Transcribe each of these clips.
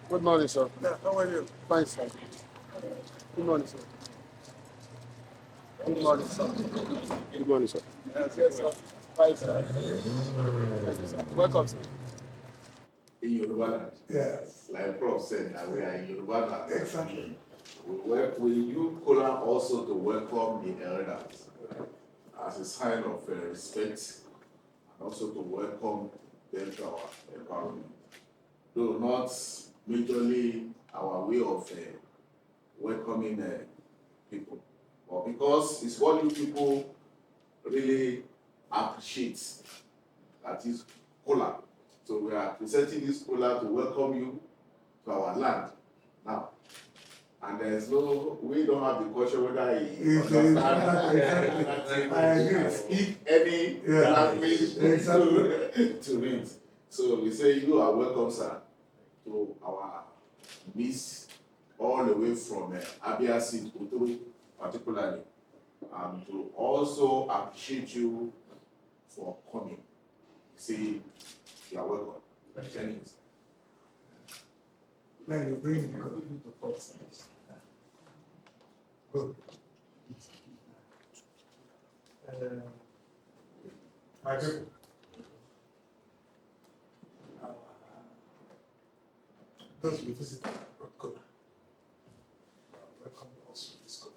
Good morning, sir. Yeah, how are you? Fine, sir. Good morning, sir. Good morning, sir. Good morning, sir. Yes, sir. Fine, sir. Thank you, sir. Welcome, sir. In Yoruba land. Yes. Like Prof said, that we are in Yoruba land. Exactly. We use Kola also to welcome the elders as a sign of respect and also to welcome them to our environment. Though not majorly our way of welcoming people, but because it's what you people really appreciate, that is Kola. So we are presenting this Kola to welcome you to our land now. And we don't have the question whether he understands and speak any language to read. So we say you are welcome, sir, to our miss all the way from ABSU, particularly, and to also appreciate you for coming. Say you are welcome. Thank you. Now you bring me to first. Good. My people. Those who visit good. Welcome also to this good.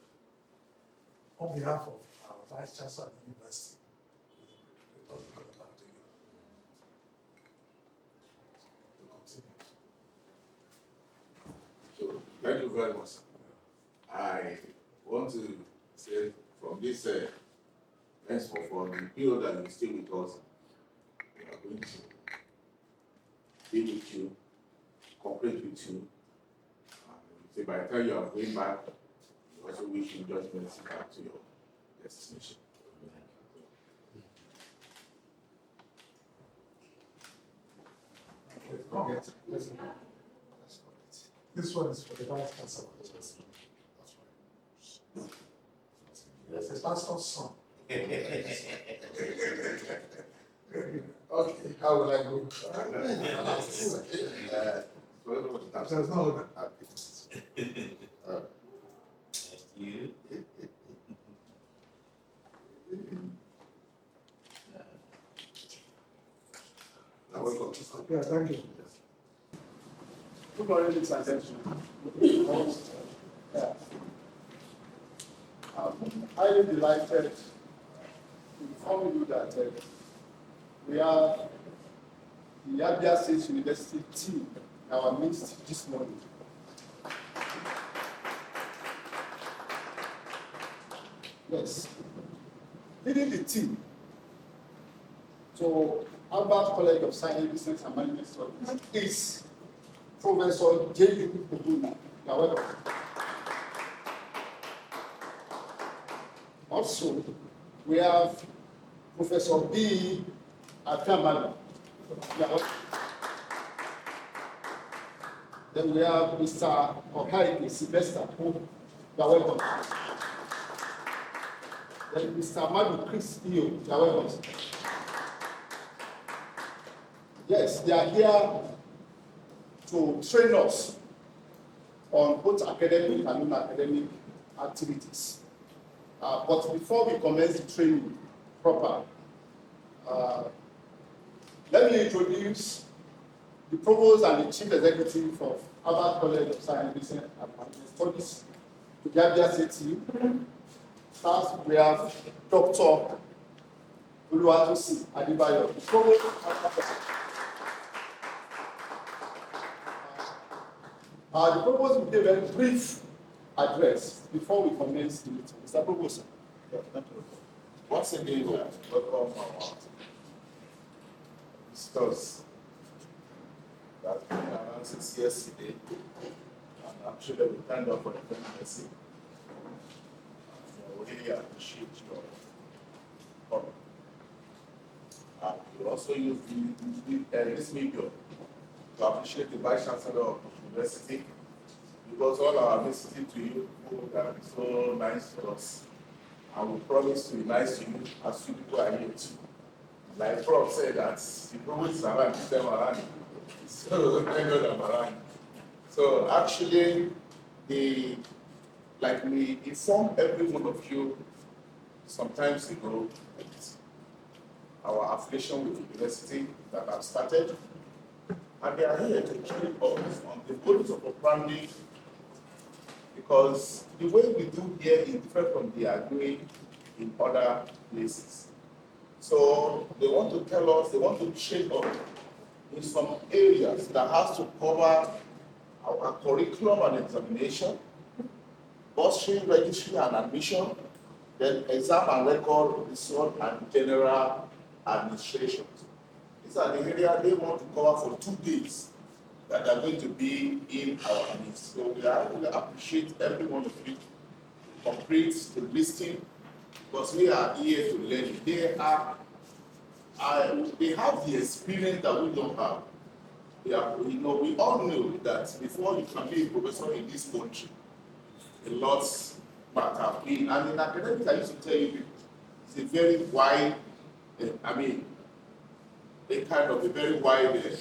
On behalf of our Vice Chancellor of the University, we talk about to you. To continue. So, thank you very much. I want to say from this henceforth, for the period that you stay with us, we are going to be with you, cooperate with you. Say by the time you are going back, we also wish you judgment back to your destination. This one is for the Vice Chancellor. That's right. It's a pastor's son. Okay, how will I go? There's no other. You. Welcome. Yeah, thank you. Good morning, ladies and gentlemen. Yeah. I'm highly delighted to inform you that we are the Abia State University team in our midst this morning. Yes. Leading the team to Albert College of Science, Business and Management Studies is Professor J.U. Obuna. You're welcome. Also, we have Professor B. Akamala. Then we have Mr. Okaike Sylvester. You are welcome. Then Mr. Madu Chris Iyo. You are welcome. Yes, they are here to train us on both academic and non-academic activities. But before we commence the training proper, let me introduce the Provost and the Chief Executive of Albert College of Science, Business and Management Studies to the Abia State team. First, we have Dr. Oluwatosin Adebayo, the Provost of Albert. The Provost will give a very brief address before we commence the meeting. Mr. Provost. Thank you. Once again, welcome our visitors that we announced yesterday, and I'm sure that we thank God for the mercy. We really appreciate your coming. We also use this medium to appreciate the Vice Chancellor of the University, because all our visiting to you have been so nice to us. And we promise to be nice to you as you people are here too. Like Prof said, that the promise is around this time around. So we know them around. So actually, like we informed every one of you sometimes ago, our affiliation with the university that have started, and they are here to train us on the modus of operandi, because the way we do here is different from they are doing in other places. So they want to tell us, they want to train us in some areas that has to cover our curriculum and examination, bursary, registry and admission, then exam and record, result and general administration. These are the areas they want to cover for 2 days that are going to be in our midst. So we appreciate every one of you to complete the listing, because we are here to learn. They have the experience that we don't have. We all know that before you can be a professor in this country, a lot might have been. And in academics, I used to tell you, it's a very wide, a very wide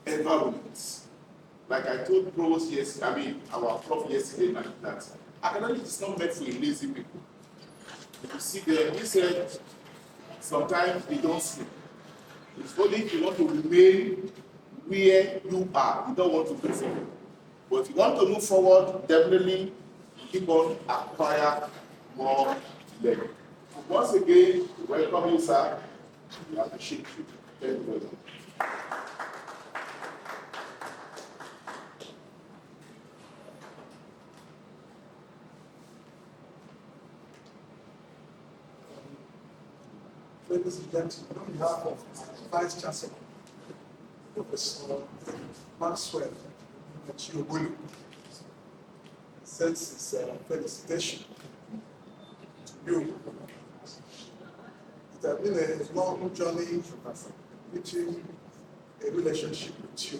environment. Like I told Provost yesterday, our prof yesterday, that academics is not meant for lazy people. You see them, he said, sometimes they don't sleep. It's only if you want to remain where you are, you don't want to move forward. But if you want to move forward, definitely keep on acquire more learning. Once again, welcome you, sir. We appreciate you. Thank you very much. Ladies and gentlemen, on behalf of Vice Chancellor, Professor Maxwell Chiobulu, sends his felicitation to you. It has been a long journey reaching a relationship with you.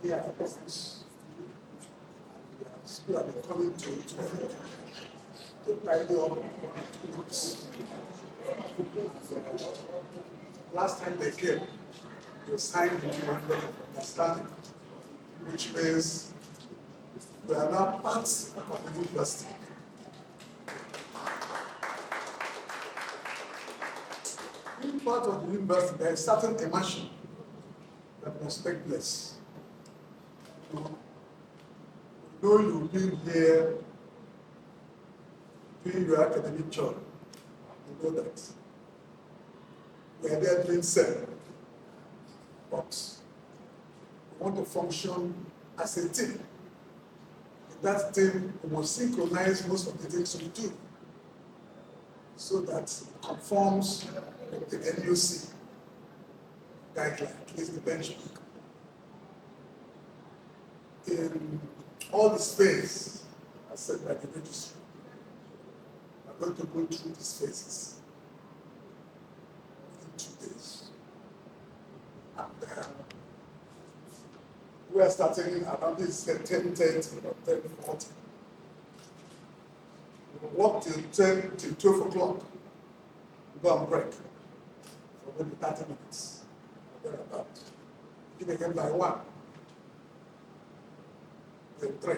We are office. We have been coming to tidy up. Last time they came, you signed the memorandum of understanding, which means we are now part of the university. Being part of the university, there is certain immersion that must take place. Though you've been here doing your academic job, you know that. We are there doing same, but we want to function as a team. In that team, we must synchronize most of the things we do so that it conforms with the NUC guideline, at least the benchmark. In all the space, as said by the registry, we're going to go through these phases in 2 days. And we are starting around this 10:30 or 10:40. We'll work till 10 till 12 o'clock. We'll go and break for maybe 30 minutes. Thereabout. Begin again by 1. Then 3.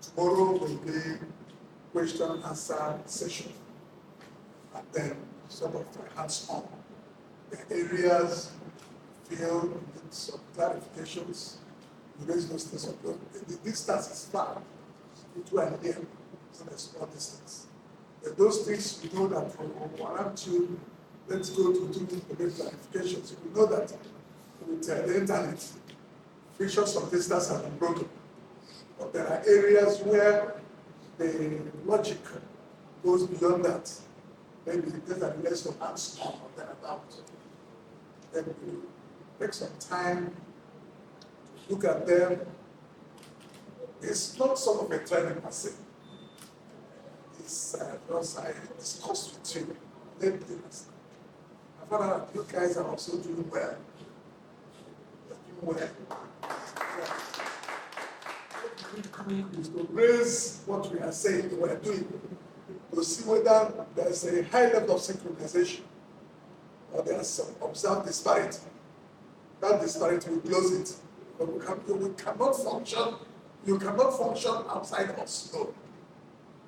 Tomorrow will be question and answer session. And then sort of hands-on. The areas feel need some clarifications. You raise those things. The distance is far between and here, so there's small distance. But those things you know that will warrant you, let's go to do the clarifications. You know that with the internet, frictions of distance have been broken. But there are areas where the logic goes beyond that. Maybe there's a less of hands-on or thereabout. Then we take some time to look at them. It's not sort of a training per se. It's because I discussed with you lately. I found out that you guys are also doing well. You're doing well. What we do is to raise what we are saying we are doing, to see whether there's a high level of synchronization or there's some observed disparity that disparity will close it. But we cannot function, you cannot function outside us. No.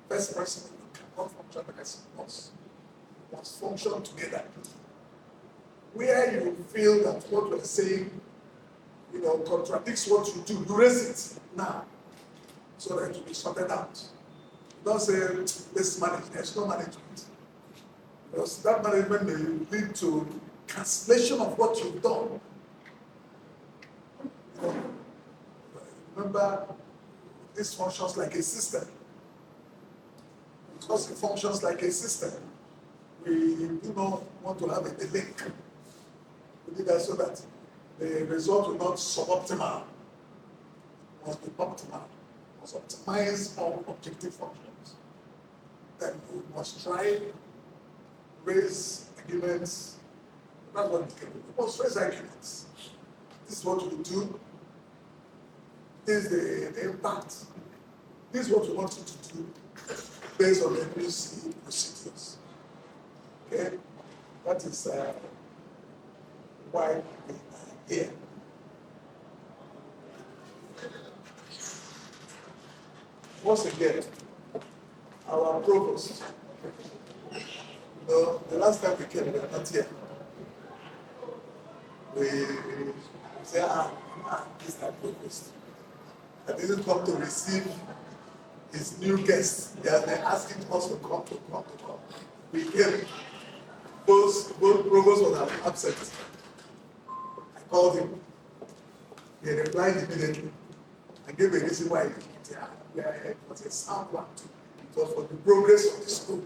First person, you cannot function as us. You must function together. Where you feel that what you're saying, contradicts what you do, you raise it now so that it will be sorted out. Don't say, let's manage. There's no management. Because that management may lead to cancellation of what you've done. Remember, this functions like a system. Because it functions like a system, we do not want to have a link. We do that so that the result will not suboptimal. It must be optimal. It must optimize all objective functions. Then we must try raise arguments. That's what we can do. We must raise arguments. This is what we do. This is the impact. This is what we want you to do based on the ABSU procedures. Okay? That is why we are here. Once again, our provost. The last time we came, we were not here. We say, this is our provost. I didn't come to receive his new guests. They are asking us to come. We came. Both provost was absent. I called him. He replied immediately. I gave a reason why it was a sound one. It was for the progress of the school.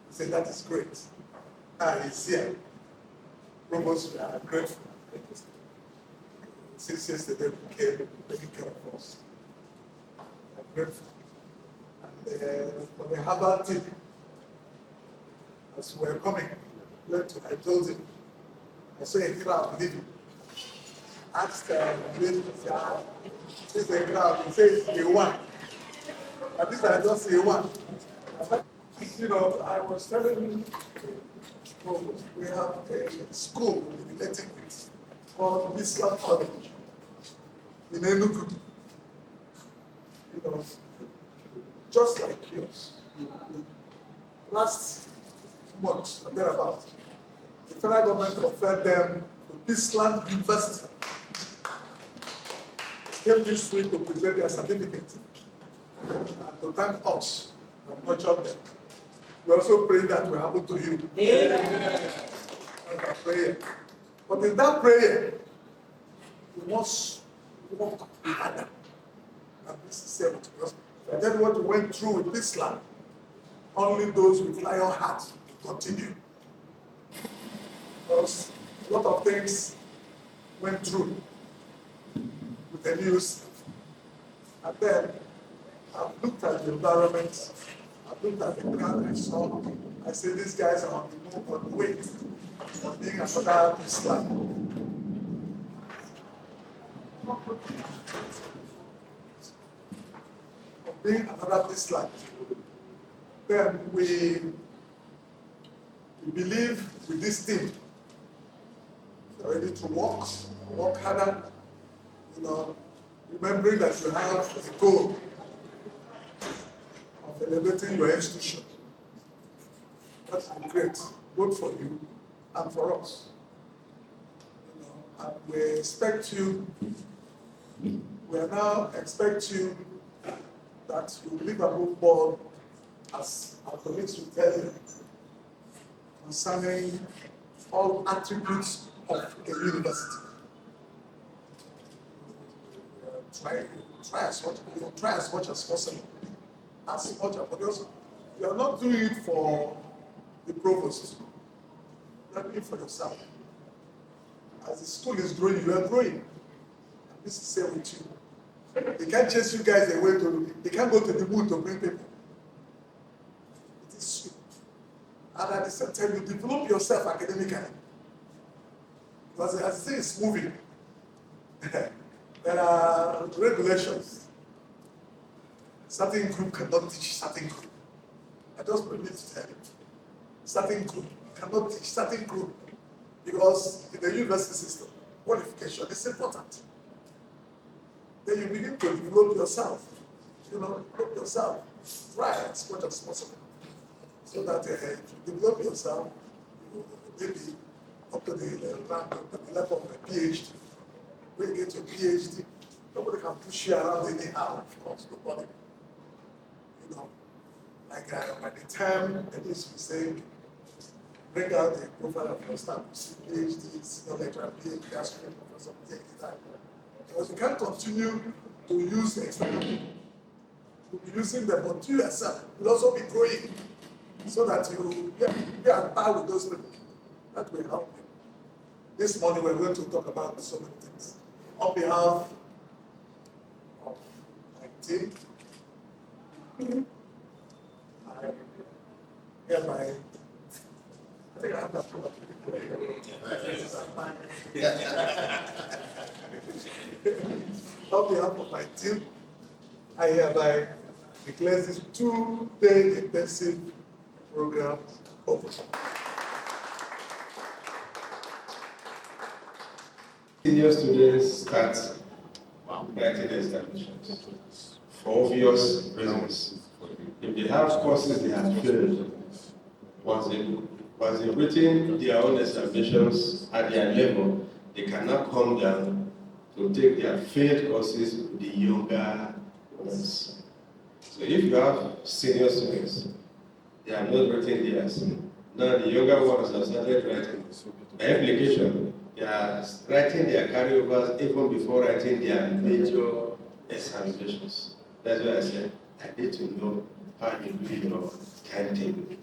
He said, that is great. He's here. Provost, we are grateful. Since yesterday we came taking care of us. I'm grateful. And for the Harvard team, as we were coming, I told him, I saw a crowd leaving. Asked this is a crowd, he says, you won. At least I just say one. I was telling him, we have a school related with called Islam College in Enugu. Just like yours. Last month, thereabout, the federal government offered them to Islam University. Came this week to present their certificate and to thank us and nurture them. We also pray that will happen to you. Prayer. But in that prayer, you must walk harder. And this is it. Because then what we went through with this land, only those with lion hearts will continue. Because a lot of things went through with the news. And then I've looked at the environment, I've looked at the ground I saw. I said, these guys are on the move, on the way of being another Islam. Of being another Islam. Then we believe with this team, we're ready to work harder, remembering that you have a goal of elevating your institution. That's great, both for you and for us. And we expect you, we now expect you that you live above board, as our colleagues will tell you, concerning all attributes of a university. Try as much as possible. As much as possible. You are not doing it for the provost. You are doing it for yourself. As the school is growing, you are growing. And this is the same with you. They can't chase you guys away they can't go to the moon to bring people. It is you. And at the same time, you develop yourself academically. Because as things moving, there are regulations. Certain group cannot teach certain group. I just believe to tell you. Certain group cannot teach certain group because in the university system, qualification is important. Then you begin to develop yourself. Develop yourself right as much as possible. So that if you develop yourself, you maybe up to the rank, up to the level of a PhD. When you get your PhD, nobody can push you around anyhow, of course, nobody. By the time at least we say, bring out the profile of your staff, PhD, senior lecturer, PhD, associate professor, PhD, because you can't continue to use external people. You'll be using them, but you yourself will also be growing so that you be at par with those people. That will help you. This morning we're going to talk about so many things. On behalf of my team, I hereby, I think I have that problem. On behalf of my team, I hereby declare this 2-day intensive program open. Senior students start writing examinations for obvious reasons. If they have courses they have failed, once they've written their own examinations at their level, they cannot come down to take their failed courses with the younger ones. So if you have senior students, they have not written theirs. Now the younger ones have started writing. By application, they are writing their carryovers even before writing their major examinations. That's why I said, I need to know how you do your timetable.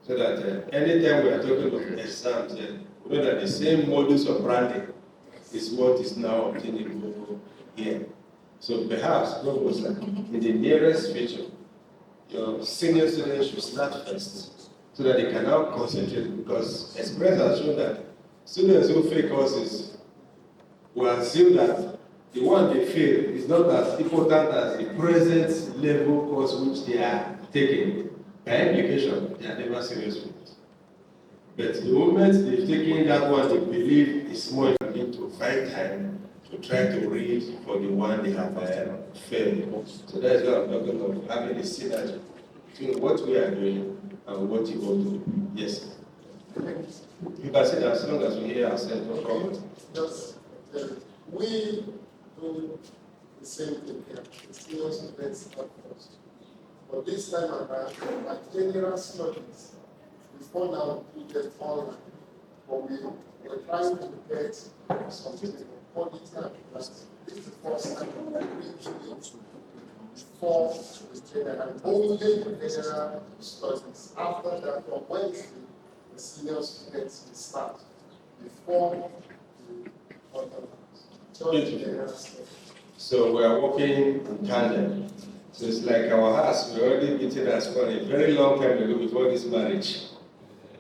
So that anytime we are talking of exams, we know that the same modus operandi is what is now obtainable here. So perhaps, in the nearest future, your senior students should start first so that they can now concentrate, because experience has shown that students who fail courses will assume that the one they fail is not as important as the present level course which they are taking. By implication, they are never serious with it. But the moment they've taken that one they believe is more important, to find time to try to read for the one they have failed. So that's what I'm talking about, having a synergy between what we are doing and what you want to do. Yes. You can say that as long as we hear ourselves, no problem. Just we do the same thing here. The senior students start first. But this time around, my general studies, before now, we get online. But we're trying to get something quality and class. This is the first time we reach into for the general, and only the general studies. After that, on Wednesday, the senior students will start before the other. So we are working in tandem. So it's like our house, we already beaten as well a very long time ago before this marriage.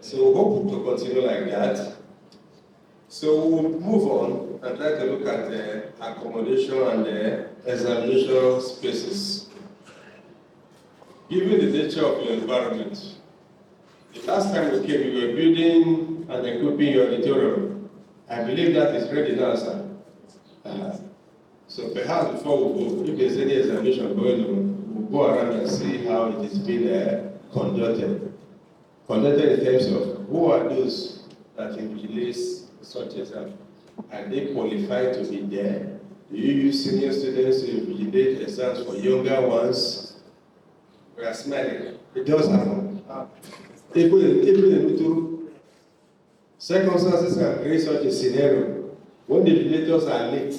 So we hope to continue like that. So we'll move on and try to look at the accommodation and the examination spaces. Given the nature of your environment, the last time we came, we were building and equipping your auditorium. I believe that is ready now, sir. So perhaps before we go, if there's any examination going on, we'll go around and see how it is being conducted. Conducted in terms of who are those that invigilate such exam. Are they qualified to be there? Do you use senior students to invigilate exams for younger ones? We are smiling. It does happen. Even in Uturu, circumstances can create such a scenario when the invigilators are late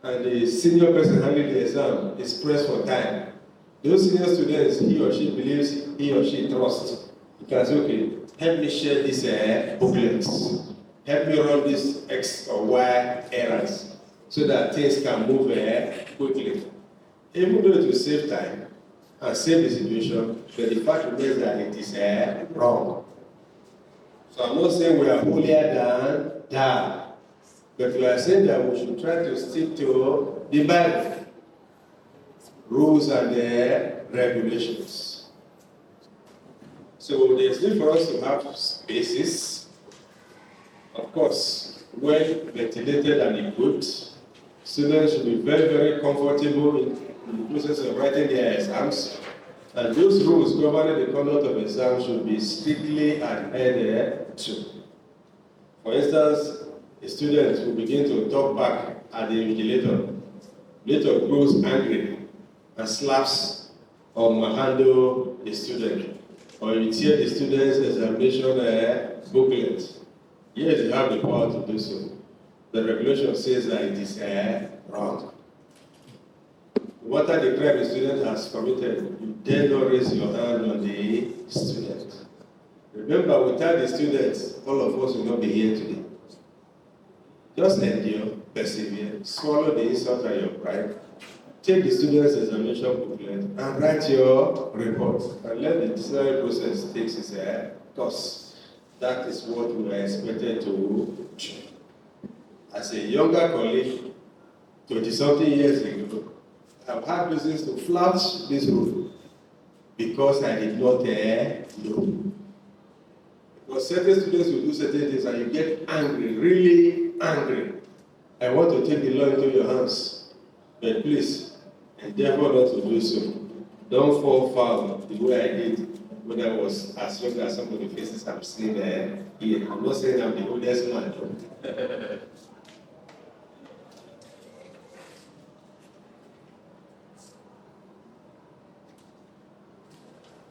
and the senior person handling the exam is pressed for time. Those senior students, he or she believes, he or she trusts. You can say, okay, help me share these booklets. Help me run this X or Y errands so that things can move quickly. Even though it will save time and save the situation, but the fact remains that it is wrong. So I'm not saying we are holier than thou, but we are saying that we should try to stick to the Bible, rules and regulations. So there's need for us to have spaces. Of course, well ventilated and equipped. Students should be very, very comfortable in the process of writing their exams. And those rules governing the conduct of exams should be strictly adhered to. For instance, a student will begin to talk back at the invigilator. Later grows angry and slaps or manhandle the student, or you tear the student's examination booklet. Yes, you have the power to do so. The regulation says that it is wrong. No matter the crime the student has committed, you dare not raise your hand on the student. Remember, without the students, all of us will not be here today. Just endure, persevere, swallow the insult and your pride, take the student's examination booklet and write your report, and let the disciplinary process take its course. That is what we are expected to do. As a younger colleague, 20-something years ago, I've had reasons to flout this rule because I did not know. Because certain students will do certain things and you get angry, really angry. I want to take the law into your hands, but please, endeavor not to do so. Don't fall foul the way I did when I was as young as some of the faces I'm seeing here. I'm not saying I'm the oldest man.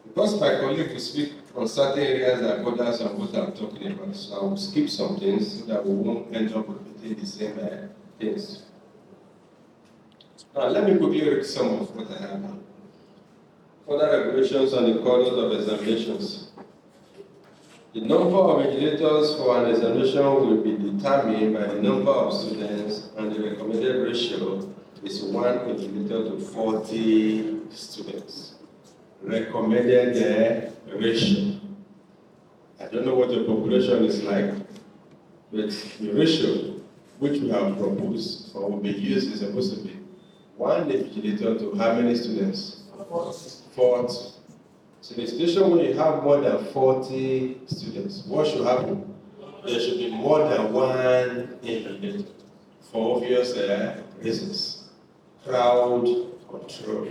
Because my colleague will speak on certain areas that borders on what I'm talking about, so I will skip some things so that we won't end up repeating the same things. Now, let me quickly read some of what I have now. Further regulations on the conduct of examinations. The number of invigilators for an examination will be determined by the number of students, and the recommended ratio is 1 invigilator to 40 students. Recommended ratio. I don't know what your population is like, but the ratio which we have proposed or will be used is supposed to be 1 invigilator to how many students? 40. So in a situation where you have more than 40 students, what should happen? There should be more than 1 invigilator for obvious reasons. Crowd control.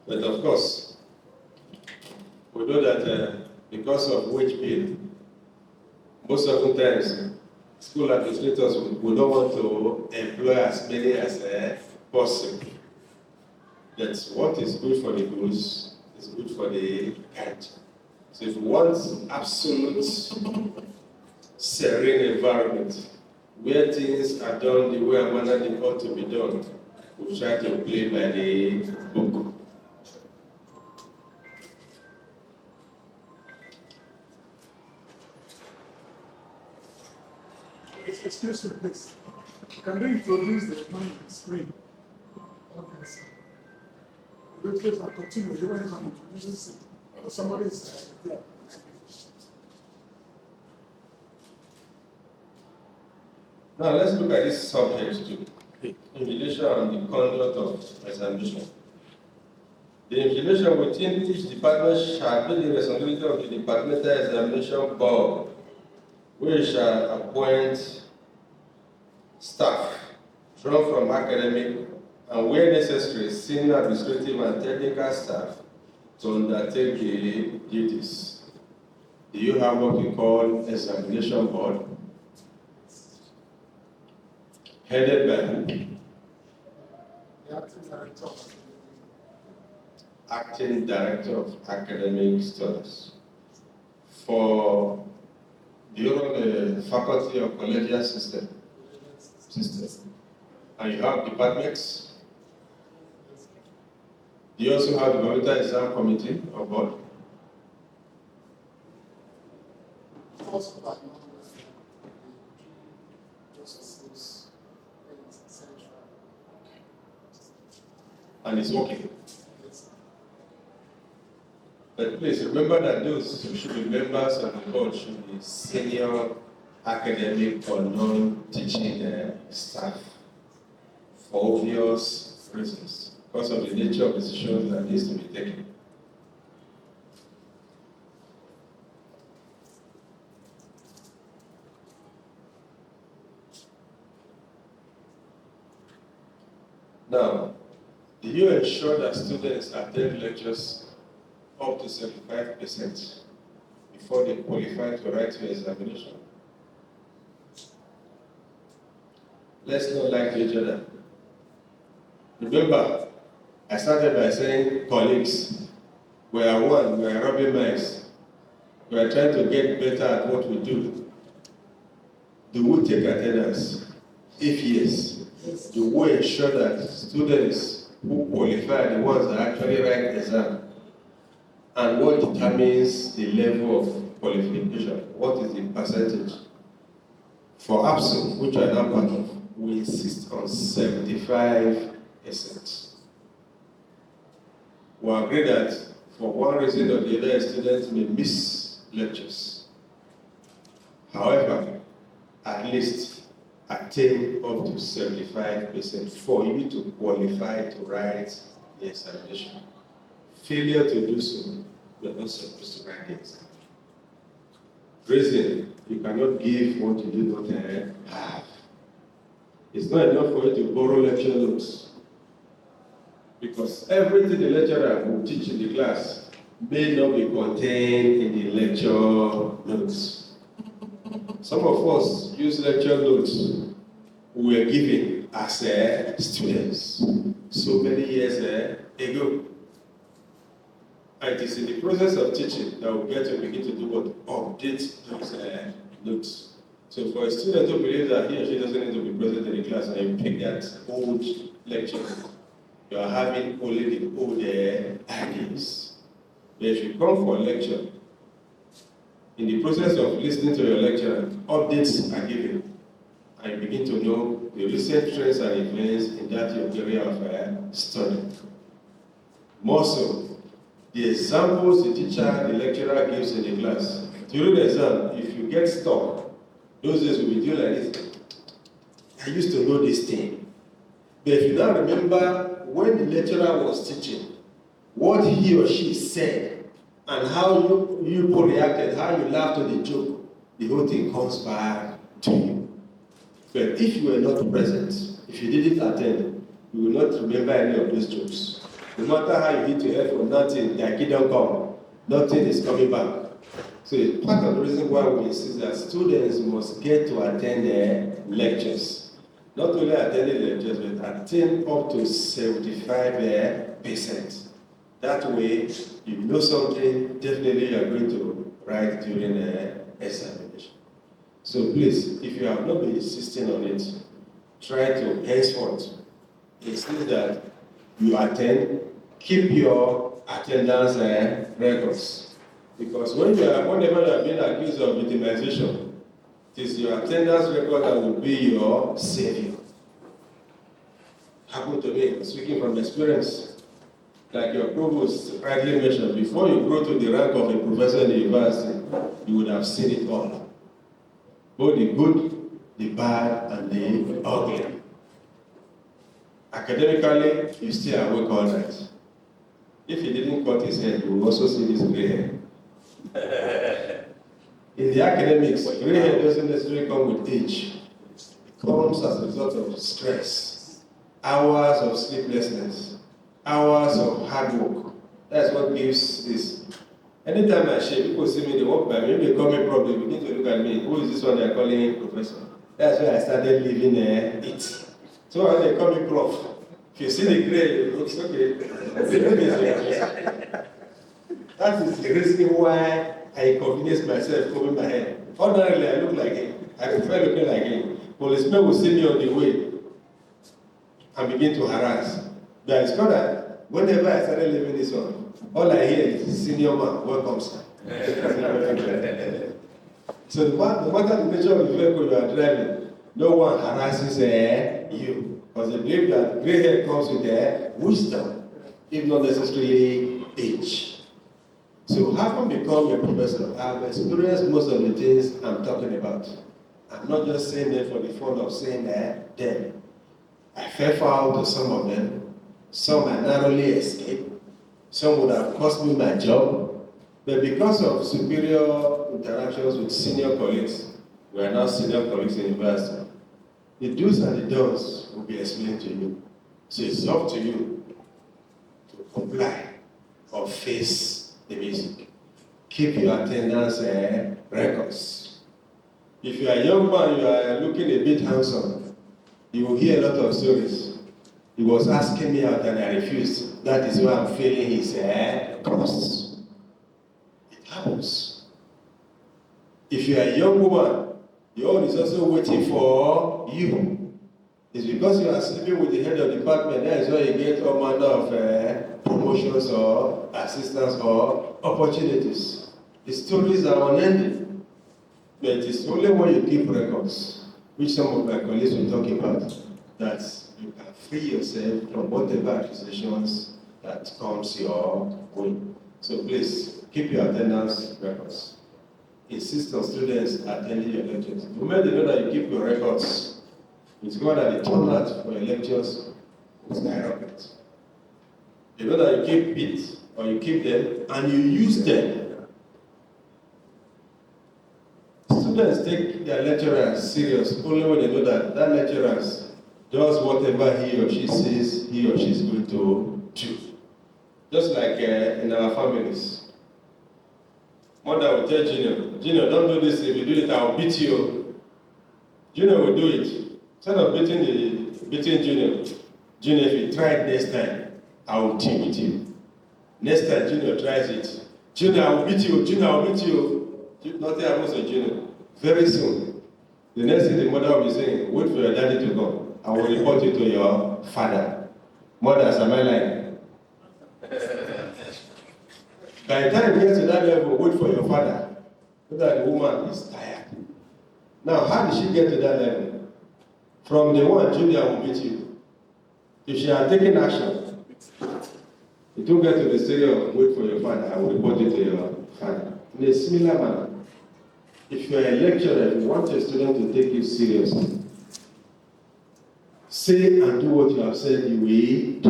But of course, we know that because of wage bill, most of the times, school administrators will not want to employ as many as possible. That's what is good for the goose is good for the cat. So if we want absolute serene environment, where things are done the way and manner they ought to be done, we try to play by the book. Excuse me, please. Can you introduce the man on the screen? Okay, sir. Please, I'll continue. You want to introduce it? Somebody is there. Now let's look at this subject too. Invigilation and the conduct of examination. The invigilation within each department shall be the responsibility of the departmental examination board, which shall appoint staff drawn from academic and, where necessary, senior administrative and technical staff to undertake the duties. Do you have what we call examination board? Headed by The acting director. Acting Director of Academic Studies. For do you run the Faculty of Collegiate System? And you have departments. Do you also have the Departmental Exam Committee or board? First by justices, etc. And it's working. But please remember that those who should be members of the board should be senior academic or non-teaching staff for obvious reasons, because of the nature of decisions that needs to be taken. Now, do you ensure that students attend lectures up to 75% before they qualify to write your examination? Let's not lie to each other. Remember, I started by saying colleagues, we are one, we are rubbing minds. We are trying to get better at what we do. Do we take attendance? If yes, do we ensure that students who qualify are the ones that actually write the exam? And what determines the level of qualification? What is the percentage? For ABSU, which I am now part of, we insist on 75%. We agree that for one reason or the other, students may miss lectures. However, at least attain up to 75% for you to qualify to write the examination. Failure to do so, you are not supposed to write the exam. Reason, you cannot give what you do not have. It's not enough for you to borrow lecture notes. Because everything the lecturer will teach in the class may not be contained in the lecture notes. Some of us use lecture notes we were given as students so many years ago. And it is in the process of teaching that we get to begin to do what? Update those notes. So for a student who believes that he or she doesn't need to be present in the class and you pick that old lecture, you are having only the old ideas. But if you come for a lecture, in the process of listening to your lecture, updates are given, and you begin to know the recent trends and events in that your area of study. More so, the examples the teacher, the lecturer gives in the class. During the exam, if you get stuck, those days will be doing like this. I used to know this thing. But if you now remember when the lecturer was teaching, what he or she said, and how you people reacted, how you laughed at the joke, the whole thing comes back to you. But if you were not present, if you didn't attend, you will not remember any of those jokes. No matter how you hit your head for nothing, the kid don't come, nothing is coming back. So it's part of the reason why we insist that students must get to attend their lectures. Not only attending lectures, but attend up to 75%. That way, you know something, definitely you are going to write during the examination. So please, if you have not been insisting on it, try to henceforth insist that you attend, keep your attendance records. Because whenever you are being accused of victimization, it is your attendance record that will be your savior. Happened to me, speaking from experience. Like your provost rightly mentioned, before you grow to the rank of a professor in the university, you would have seen it all. Both the good, the bad, and the ugly. Academically, you still awake all night. If he didn't cut his head, you will also see this gray hair. In the academics, gray hair doesn't necessarily come with age. It comes as a result of stress, hours of sleeplessness, hours of hard work. That's what gives this. Anytime I shave, people see me, they walk by me, they call me probably, begin to look at me. Who is this one they're calling professor? That's why I started living it. So when they call me prof, if you see the gray, it looks okay. That is the reason why I inconvenience myself combing my hair. Ordinarily, I look like him. I prefer looking like him. Policemen will see me on the way and begin to harass. But it's not that whenever I started living this one, all I hear is senior man, welcome sir. So no matter the nature of the vehicle you are driving, no one harasses you. Because they believe that gray hair comes with wisdom, if not necessarily age. So having become a professor, I've experienced most of the things I'm talking about. I'm not just saying that for the fun of saying them. I fell foul to some of them. Some I narrowly escaped. Some would have cost me my job. But because of superior interactions with senior colleagues, we are now senior colleagues in university, the do's and the don'ts will be explained to you. So it's up to you to comply or face the music. Keep your attendance records. If you are a young man, you are looking a bit handsome, you will hear a lot of stories. He was asking me out and I refused. That is why I'm failing his course. It happens. If you are a young woman, your own is also waiting for you. It's because you are sleeping with the head of the department, that is why you get all manner of promotions or assistance or opportunities. The stories are unending. But it's only when you keep records, which some of my colleagues will talk about, that you can free yourself from whatever accusations that comes your way. So please, keep your attendance records. Insist on students attending your lectures. The moment you know that you keep your records, it's going that the turnout for your lectures will skyrocket. You know that you keep it, or you keep them, and you use them. Students take their lecturers serious only when they know that that lecturer does whatever he or she says he or she is going to do. Just like in our families. Mother will tell Junior, don't do this. If you do it, I'll beat you. Junior will do it. Instead of beating Junior, if you try it next time, I will deal with you. Next time Junior tries it, Junior, I will beat you. Junior, I will beat you. Nothing happens to Junior. Very soon, the next thing the mother will be saying, wait for your daddy to come. I will report you to your father. Mothers, am I lying? By the time you get to that level, wait for your father. So that the woman is tired. Now, how did she get to that level? From the one, Julia will meet you. If she had taken action, it will get to the stage of wait for your father, I will report it to your father. In a similar manner, if you are a lecturer, if you want a student to take you seriously, say and do what you have said you will do.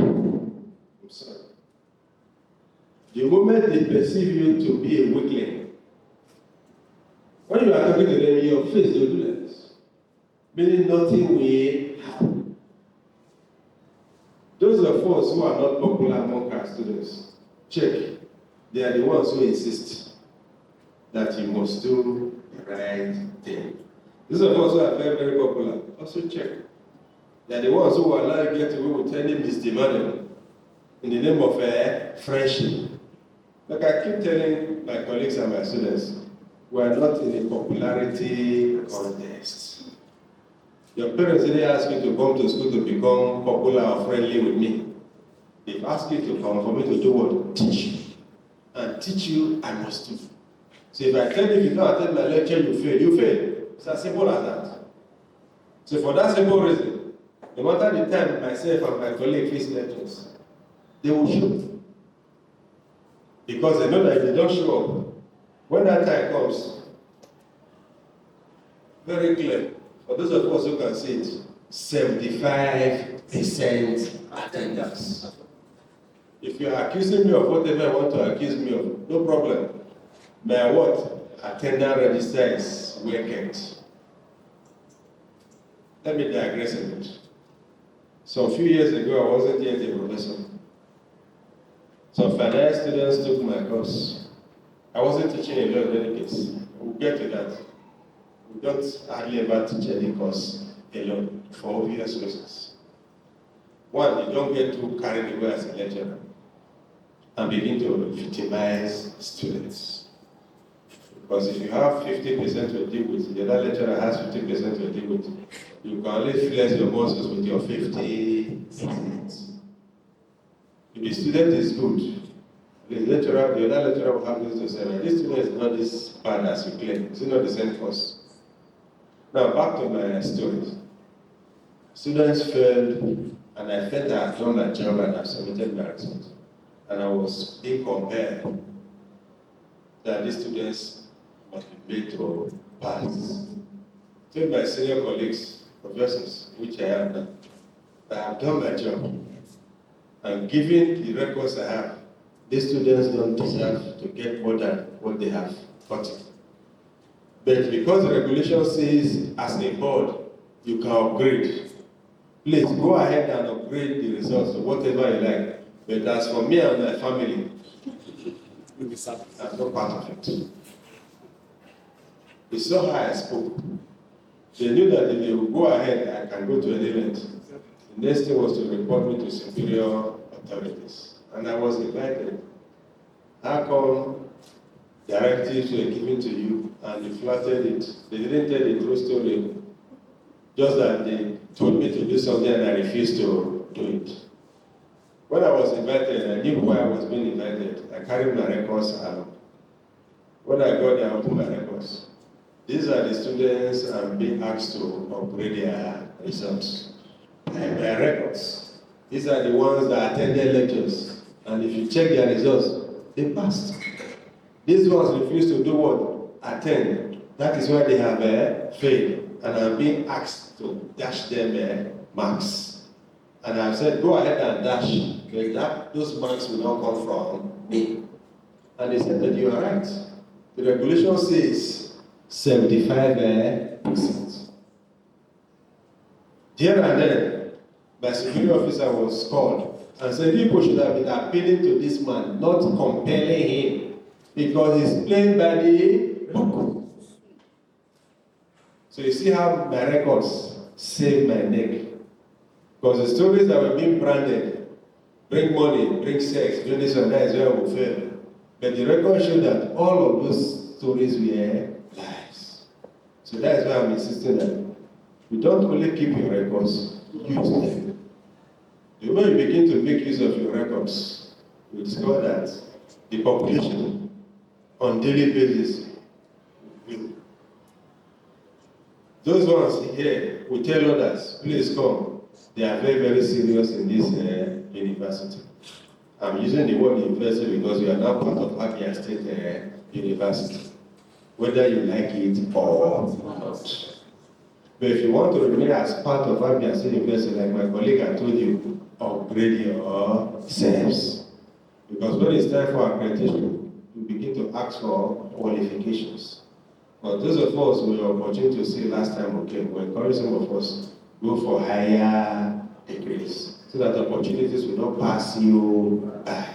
I'm sorry. The moment they perceive you to be a weakling, when you are talking to them in your face, they will do like this. Meaning nothing will happen. Those of us who are not popular among our students, check. They are the ones who insist that you must do the right thing. Those of us who are very, very popular, also check. They are the ones who will allow you to get away with any misdemeanor in the name of friendship. Like I keep telling my colleagues and my students, we are not in a popularity contest. Your parents didn't ask you to come to school to become popular or friendly with me. They've asked you to come for me to do what? Teach you. And teach you, I must do. So if I tell you, if you don't attend my lecture, you fail. It's as simple as that. So for that simple reason, no matter the time myself and my colleague face lectures, they will show. Because they know that if they don't show up, when that time comes, very clear, for those of us who can see it, 75% attendance. If you are accusing me of whatever I want to accuse me of, no problem. My what? Attendance register is wicked. Let me digress a bit. So a few years ago, I wasn't yet a professor. Some finance students took my course. I wasn't teaching a lot in any case. We'll get to that. We don't hardly ever teach any course alone for obvious reasons. One, you don't get too carried away as a lecturer and begin to victimize students. Because if you have 50% to deal with, the other lecturer has 50% to deal with, you can only flex your muscles with your 50%. If the student is good, the other lecturer will have this to say, this student is not this bad as you claim. It's not the same course. Now back to my stories. Students failed, and I felt I had done my job and I submitted my results. And I was being compared that these students must be made to pass. I told my senior colleagues, professors, which I am now, that I have done my job. And given the records I have, these students don't deserve to get more than what they have gotten. But because the regulation says, as a board, you can upgrade, Please go ahead and upgrade the results to whatever you like. But as for me and my family, I'm not part of it. It's so high I spoke. They knew that if they would go ahead, I can go to an event. The next thing was to report me to superior authorities. And I was invited. How come directives were given to you and you flattered it? They didn't tell the true story. Just that they told me to do something and I refused to do it. When I was invited, I knew why I was being invited. I carried my records along. When I got there, I opened my records. These are the students I'm being asked to upgrade their results. And my records. These are the ones that attended lectures. And if you check their results, they passed. These ones refused to do what? Attend. That is why they have failed. And I'm being asked to dash them marks. And I've said, go ahead and dash. Okay, those marks will not come from me. And they said that you are right. The regulation says 75%. Here and then, my superior officer was called and said, people should have been appealing to this man, not compelling him, because he's playing by the book. So you see how my records saved my neck. Because the stories that were being branded, bring money, bring sex, do this and that is where we fail. But the record showed that all of those stories were lies. So that is why I'm insisting that you don't only keep your records, use them. The way you begin to make use of your records, you discover that the population on daily basis will. Those ones here will tell others, please come. They are very, very serious in this university. I'm using the word university because we are now part of Abia State University, whether you like it or not. But if you want to remain as part of Abia State University, like my colleague had told you, upgrade yourselves. Because when it's time for accreditation, you begin to ask for qualifications. But those of us we were opportunity to see last time, okay, we encourage some of us go for higher degrees so that opportunities will not pass you by.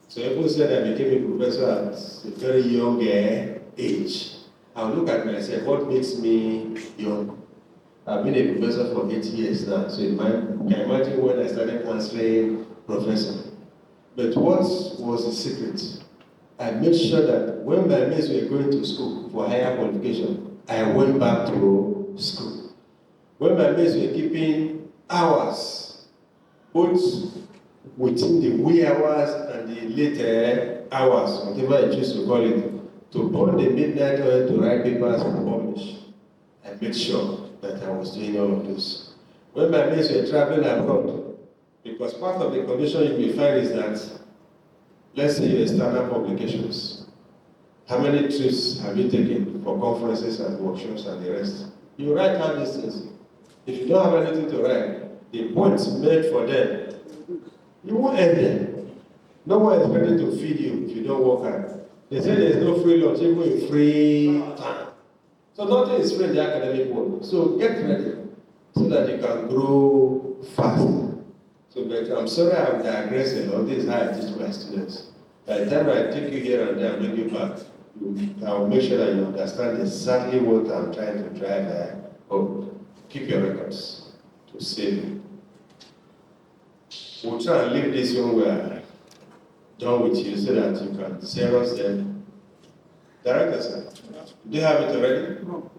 So people said I became a professor at a very young age. I look at myself, what makes me young? I've been a professor for 8 years now, so you can imagine when I started answering professor. But what was the secret? I made sure that when my mates were going to school for higher qualification, I went back to school. When my mates were keeping hours, both within the wee hours and the later hours, whatever I choose to call it, to burn the midnight oil to write papers and publish, I made sure that I was doing all of this. When my mates were traveling abroad, because part of the condition you may find is that, let's say you standard publications. How many trips have you taken for conferences and workshops and the rest? You write down these things. If you don't have anything to write, the points made for them, you won't end them. No one is ready to feed you if you don't work hard. They say there's no free lunch, even in free time. So nothing is free in the academic world. So get ready so that you can grow faster. So, but I'm sorry I've digressed a lot. This is how I teach my students. By the time I take you here and there and bring you back, I will make sure that you understand exactly what I'm trying to drive home. Keep your records to save you. We'll try and leave this one where done with you so that you can Xerox them. Director, sir, do you have it already? No.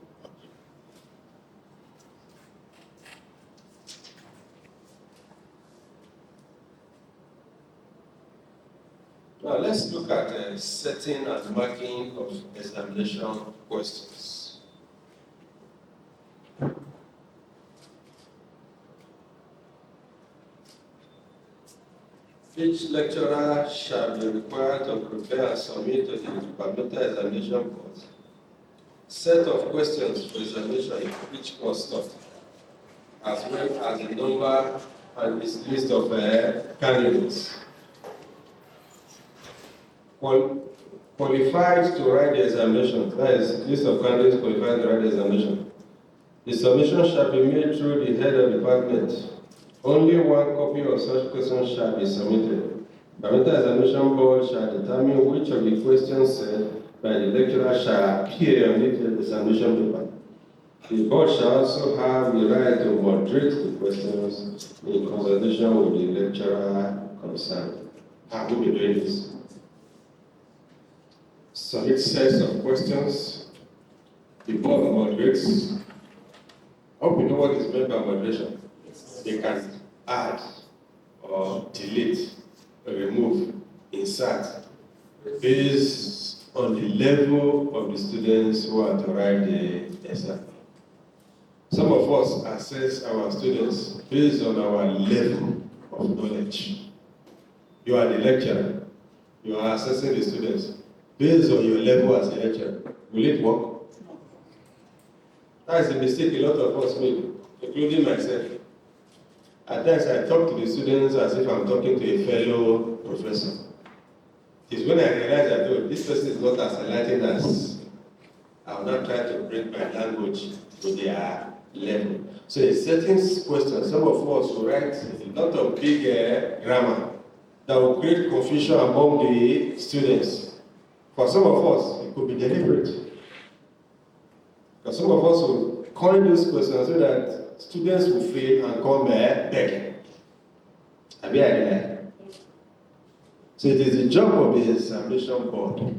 Now let's look at setting and marking of examination questions. Each lecturer shall be required to prepare and submit to the departmental examination board set of questions for examination in each course taught, as well as the number and its list of candidates. Qualified to write the examination, that is, list of candidates qualified to write the examination. The submission shall be made through the head of department. Only one copy of such questions shall be submitted. Parental examination board shall determine which of the questions said by the lecturer shall appear on the examination paper. The board shall also have the right to moderate the questions in consultation with the lecturer concerned. How will we be doing this? Submit sets of questions. The board moderates. I hope you know what is meant by moderation. They can add or delete, or remove, insert, based on the level of the students who are to write the exam. Some of us assess our students based on our level of knowledge. You are the lecturer. You are assessing the students based on your level as a lecturer. Will it work? That is a mistake a lot of us make, including myself. At times I talk to the students as if I'm talking to a fellow professor. It's when I realize that oh, this person is not as enlightened as I will not try to bring my language to their level. So in certain questions, some of us will write a lot of big grammar that will create confusion among the students. For some of us, it could be deliberate. Because some of us will coin those questions so that students will fail and come begging. So it is the job of the examination board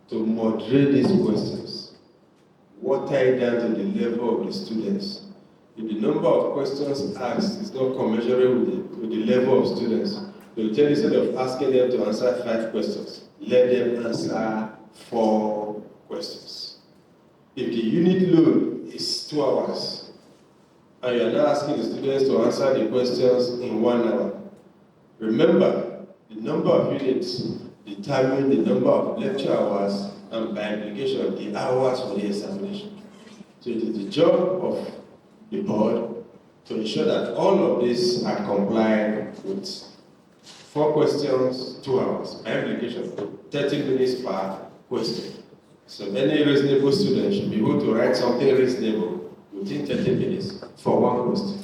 to moderate these questions, water it down to the level of the students. If the number of questions asked is not commensurate with the level of students, they will tell you instead of asking them to answer 5 questions, let them answer 4 questions. If the unit load is 2 hours, and you are now asking the students to answer the questions in 1 hour, remember, the number of units determine the number of lecture hours and by implication the hours for the examination. So it is the job of the board to ensure that all of these are complied with. 4 questions, 2 hours. By implication, 30 minutes per question. So any reasonable student should be able to write something reasonable within 30 minutes for 1 question.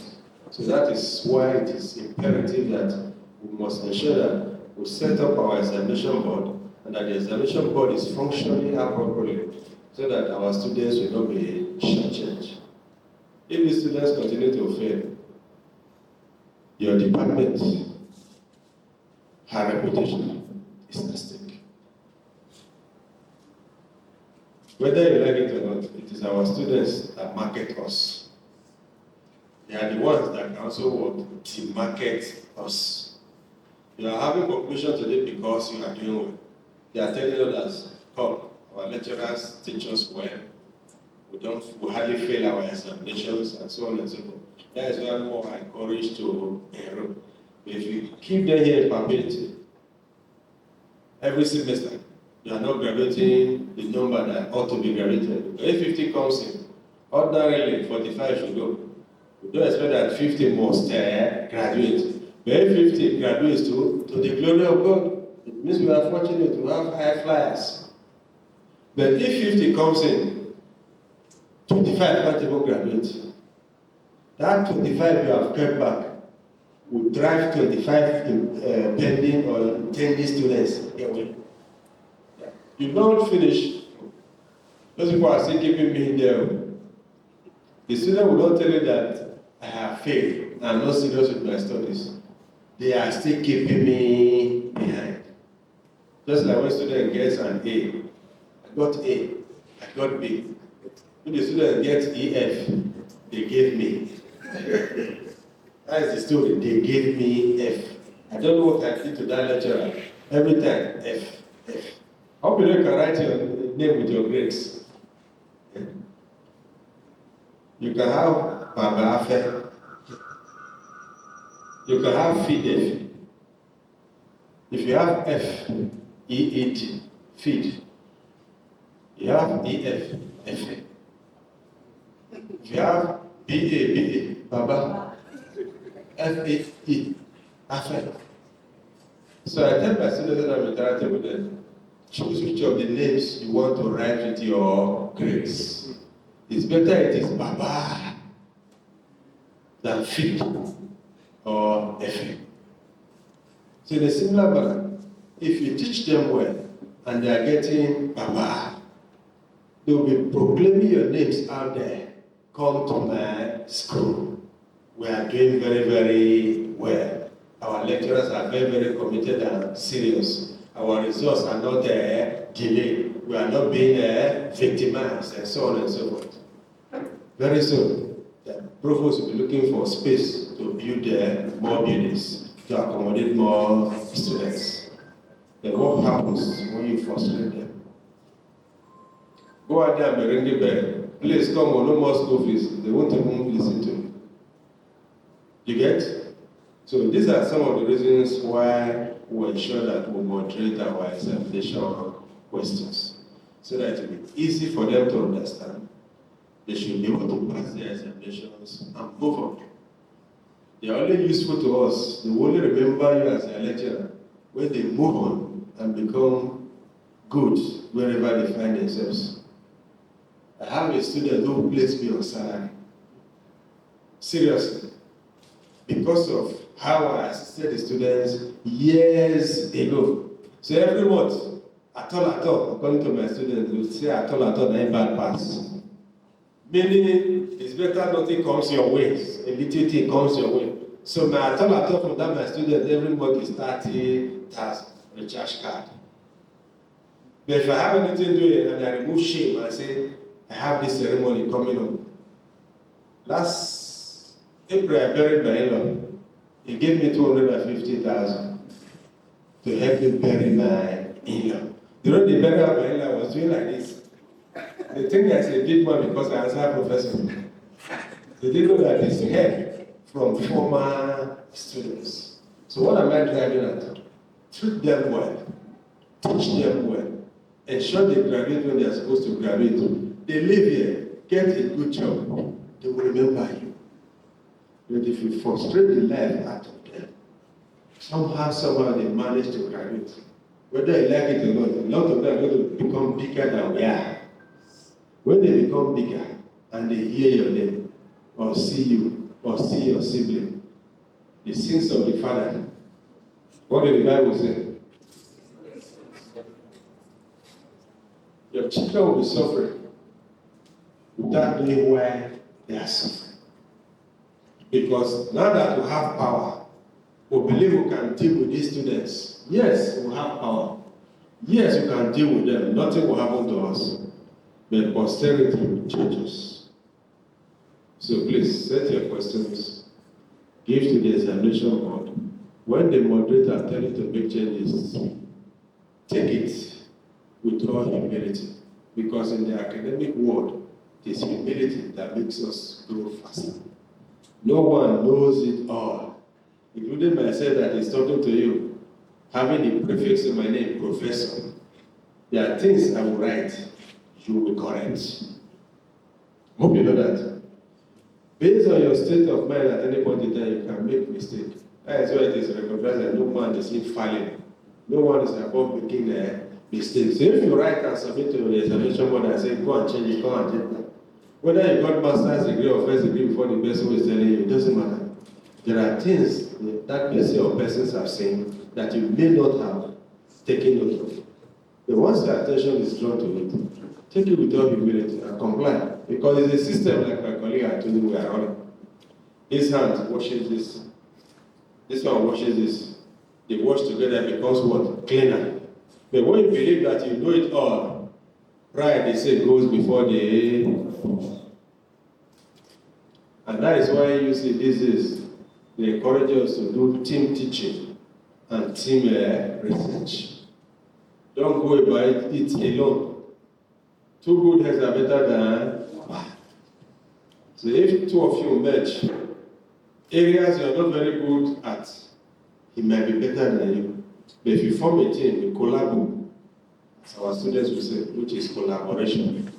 So that is why it is imperative that we must ensure that we set up our examination board and that the examination board is functioning appropriately so that our students will not be shortchanged. If the students continue to fail, your department, her reputation is at stake. Whether you like it or not, it is our students that market us. They are the ones that can also want to market us. You are having conclusion today because you are doing well. They are telling others, come, our lecturers teach us well. We hardly fail our examinations and so on and so forth. That is why more are encouraged to enroll. If you keep them here in perpetuity, every semester, you are not graduating the number that ought to be graduated. If 50 comes in, ordinarily 45 should go. We don't expect that 50 must graduate. But if 50 graduates to the glory of God, it means we are fortunate to have high flyers. But if 50 comes in, 25 can't even graduate. That 25 you have kept back will drive 25 pending or intending students away. You don't finish. Those people are still keeping me there. The student will not tell you that I have failed. I'm not serious with my studies. They are still keeping me behind. Just like when student gets an A. I got A. I got B. When the student gets EF, they gave me. That is the story. They gave me F. I don't know what I did to that lecturer. Every time, F. I hope you can write your name with your grades. You can have Baba Afe. You can have FEED. If you have F, EED, FEED. You have EF, FA. If you have BA, Baba, FAE, Afe. So I tell my students that I'm interacting with them, choose which of the names you want to write with your grades. It's better it is Baba than feed or effect. So in a similar manner, if you teach them well and they are getting Baba, they will be proclaiming your names out there. Come to my school. We are doing very, very well. Our lecturers are very, very committed and serious. Our results are not delayed. We are not being victimized, and so on and so forth. Very soon, the provost will be looking for space to build more buildings, to accommodate more students. Then what happens when you frustrate them? Go out there and ring the bell. Please come on, no more school fees. They won't even listen to you. You get? So these are some of the reasons why we ensure that we moderate our examination questions, so that it will be easy for them to understand. They should be able to pass their examinations and move on. They are only useful to us. They will only remember you as a lecturer when they move on and become good wherever they find themselves. I have a student who placed me on salary. Seriously. Because of how I assisted the students years ago. So every month, at all, according to my students, they would say at all, not bad pass. Meaning, it's better nothing comes your way, a little thing comes your way. So my at all from that, my students every month is 30,000 recharge card. But if I have anything doing and I remove shame and say, I have this ceremony coming up. Last April, I buried my in-law. He gave me 250,000 to help me bury my in-law. You know, the burial of my in-law was doing like this. They think I said big man because I was a professor. They didn't know that it's help from former students. So what am I driving at? Treat them well. Teach them well. Ensure they graduate when they are supposed to graduate. They live here, get a good job. They will remember you. But if you frustrate the life out of them, somehow they manage to graduate. Whether you like it or not, a lot of them are going to become bigger than we are. When they become bigger and they hear your name, or see you, or see your sibling, the sins of the father, what did the Bible say? Your children will be suffering without knowing why they are suffering. Because now that we have power, we believe we can deal with these students. Yes, we have power. Yes, we can deal with them. Nothing will happen to us. But posterity will change us. So please, set your questions. Give to the examination board. When the moderator tells you to make changes, take it with all humility. Because in the academic world, it is humility that makes us grow faster. No one knows it all, including myself that is talking to you, having the prefix in my name, Professor. There are things I will write, you will correct. Hope you know that. Based on your state of mind at any point in time, you can make mistakes. That is why it is recognized that no man is infallible. No one is above making mistakes. So if you write and submit to the examination board and say, go and change it, go and change it. Whether you got master's degree or first degree before the person is telling you, it doesn't matter. There are things that person or persons have seen that you may not have taken note of. But once your attention is drawn to it, take it with all humility and comply. Because it's a system like my colleague I told you we are running. This hand washes this. This one washes this. They wash together, it becomes what? Cleaner. But when you believe that you know it all, pride, they say, goes before the... And that is why you see this is, they encourage us to do team teaching and team research. Don't go about it alone. Two good heads are better than one. So if two of you merge, areas you are not very good at, it might be better than you. But if you form a team, you collaborate, as our students will say, which is collaboration.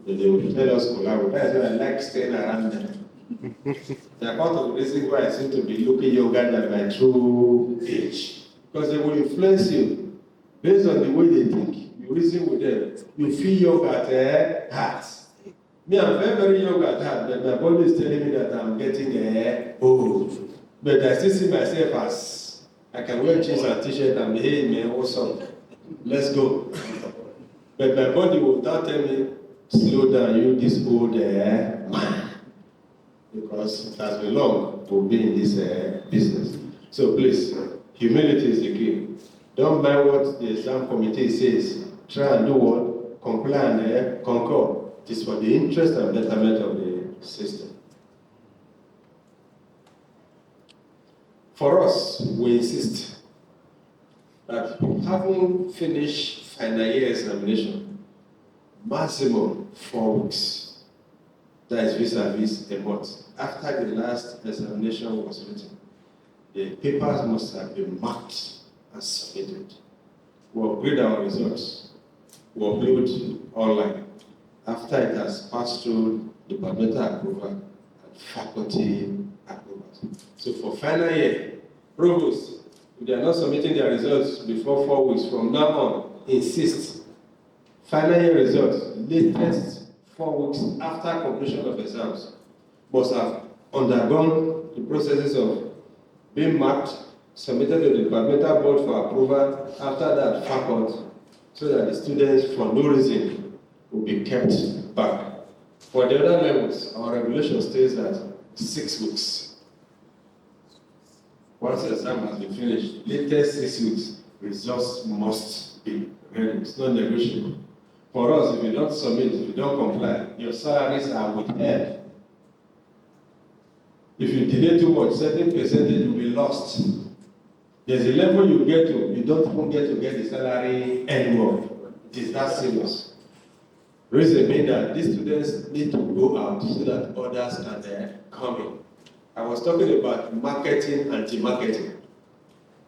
Then they will tell us collaborate. That's why I like staying around them. They are part of the reason why I seem to be looking younger than my true age. Because they will influence you based on the way they think. You reason with them. You feel young at heart. Me, I'm very, very young at heart, but my body is telling me that I'm getting old. But I still see myself as I can wear jeans and t-shirt and be, hey man, what's up? Let's go. But my body will not tell me, slow down, you this old man. Because it has been long to be in this business. So please, humility is the key. Don't mind what the exam committee says. Try and do what? Comply and concur. It is for the interest and betterment of the system. For us, we insist that having finished final year examination, maximum 4 weeks, that is vis-a-vis a month. After the last examination was written, the papers must have been marked and submitted. We upgrade our results. We upload online. After it has passed through departmental approval and faculty approval. So for final year, provost, if they are not submitting their results before 4 weeks from now on, insist. Final year results, latest 4 weeks after completion of exams, must have undergone the processes of being marked, submitted to the departmental board for approval, after that faculty, so that the students, for no reason, will be kept back. For the other levels, our regulation states that 6 weeks. Once the exam has been finished, latest 6 weeks, results must be ready. It's not negotiable. For us, if you don't submit, if you don't comply, your salaries are withheld. If you delay too much, certain percentage will be lost. There's a level you get to, you don't even get to get the salary anymore. It is that serious. Reason being that these students need to go out so that others can come in. I was talking about marketing, anti-marketing.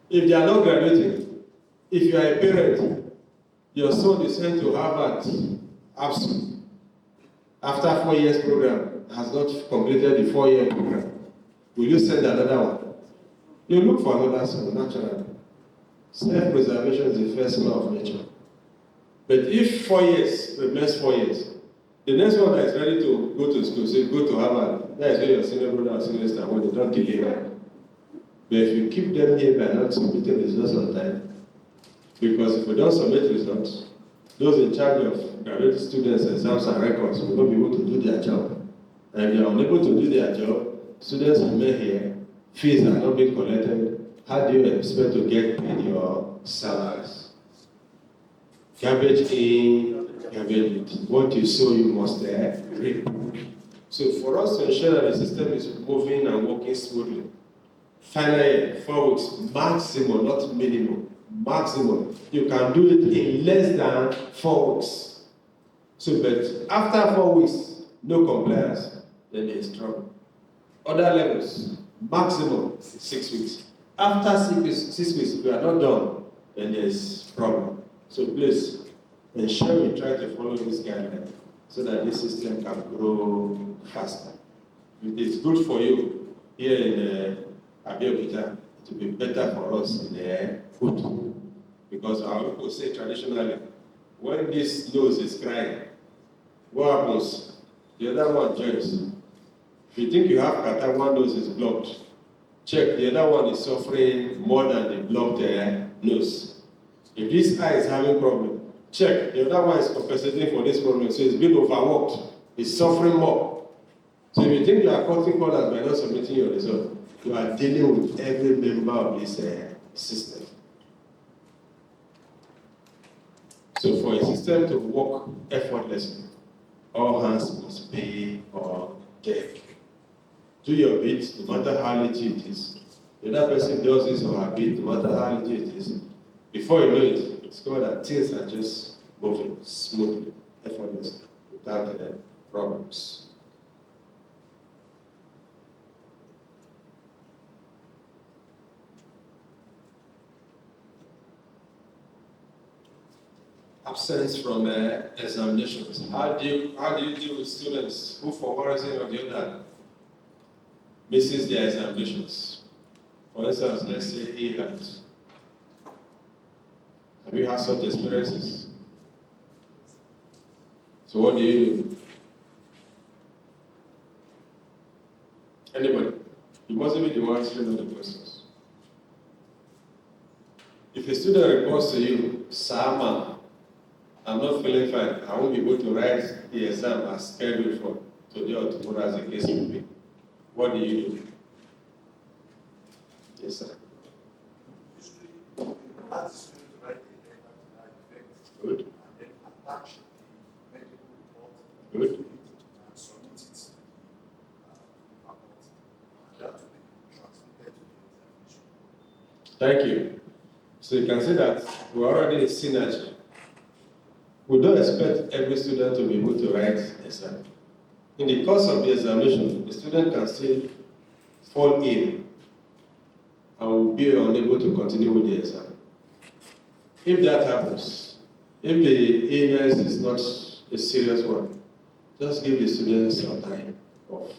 If they are not graduating, if you are a parent, your son is sent to Harvard, ABSU, after 4 years program, has not completed the 4-year program, will you send another one? You look for another son, naturally. Self-preservation is the first law of nature. But if 4 years remains 4 years, the next one that is ready to go to school, say go to Harvard, that is where your senior brother or senior sister when they don't delay them. But if you keep them here by not submitting results on time, because if we don't submit results, those in charge of graduate students' exams and records will not be able to do their job. And if they are unable to do their job, students remain here, fees are not being collected. How do you expect to get paid your salaries? Garbage in, garbage out. What you sow, you must reap. So for us to ensure that the system is moving and working smoothly, finally, 4 weeks, maximum, not minimum, maximum. You can do it in less than 4 weeks. So, but after 4 weeks, no compliance, then there is trouble. Other levels, maximum 6 weeks. After 6 weeks, if you are not done, then there is problem. So please, ensure we try to follow this guideline so that this system can grow faster. If it is good for you here in ABSU, it will be better for us in the food. Because our people say traditionally, when this nose is crying, what happens? The other one joins. If you think you have kata, one nose is blocked, check, the other one is suffering more than the blocked nose. If this eye is having problem, check, the other one is compensating for this problem, so it's been overworked, it's suffering more. So if you think you are cutting corners by not submitting your result, you are dealing with every member of this system. So for a system to work effortlessly, all hands must pay on deck. Do your bit, no matter how little it is. The other person does this or her bit, no matter how little it is. Before you know it, discover that things are just moving smoothly, effortlessly, without problems. Absence from examinations. How do you deal with students who, for one reason or the other, misses their examinations? For instance, let's say E-Health. Have you had such experiences? So what do you do? Anybody? You mustn't be the one answering all the questions. If a student reports to you, "Sir, ma'am, I'm not feeling fine, I won't be able to write the exam as scheduled for today or tomorrow as the case may be," what do you do? Yes, sir. Usually, ask students to write a letter to that effect. Good. And then attach the medical report. Good. And submit it to the faculty. And that will be transmitted to the examination. Thank you. So you can see that we're already in synergy. We don't expect every student to be able to write exam. In the course of the examination, the student can still fall ill and will be unable to continue with the exam. If that happens, if the illness is not a serious one, just give the student some time off.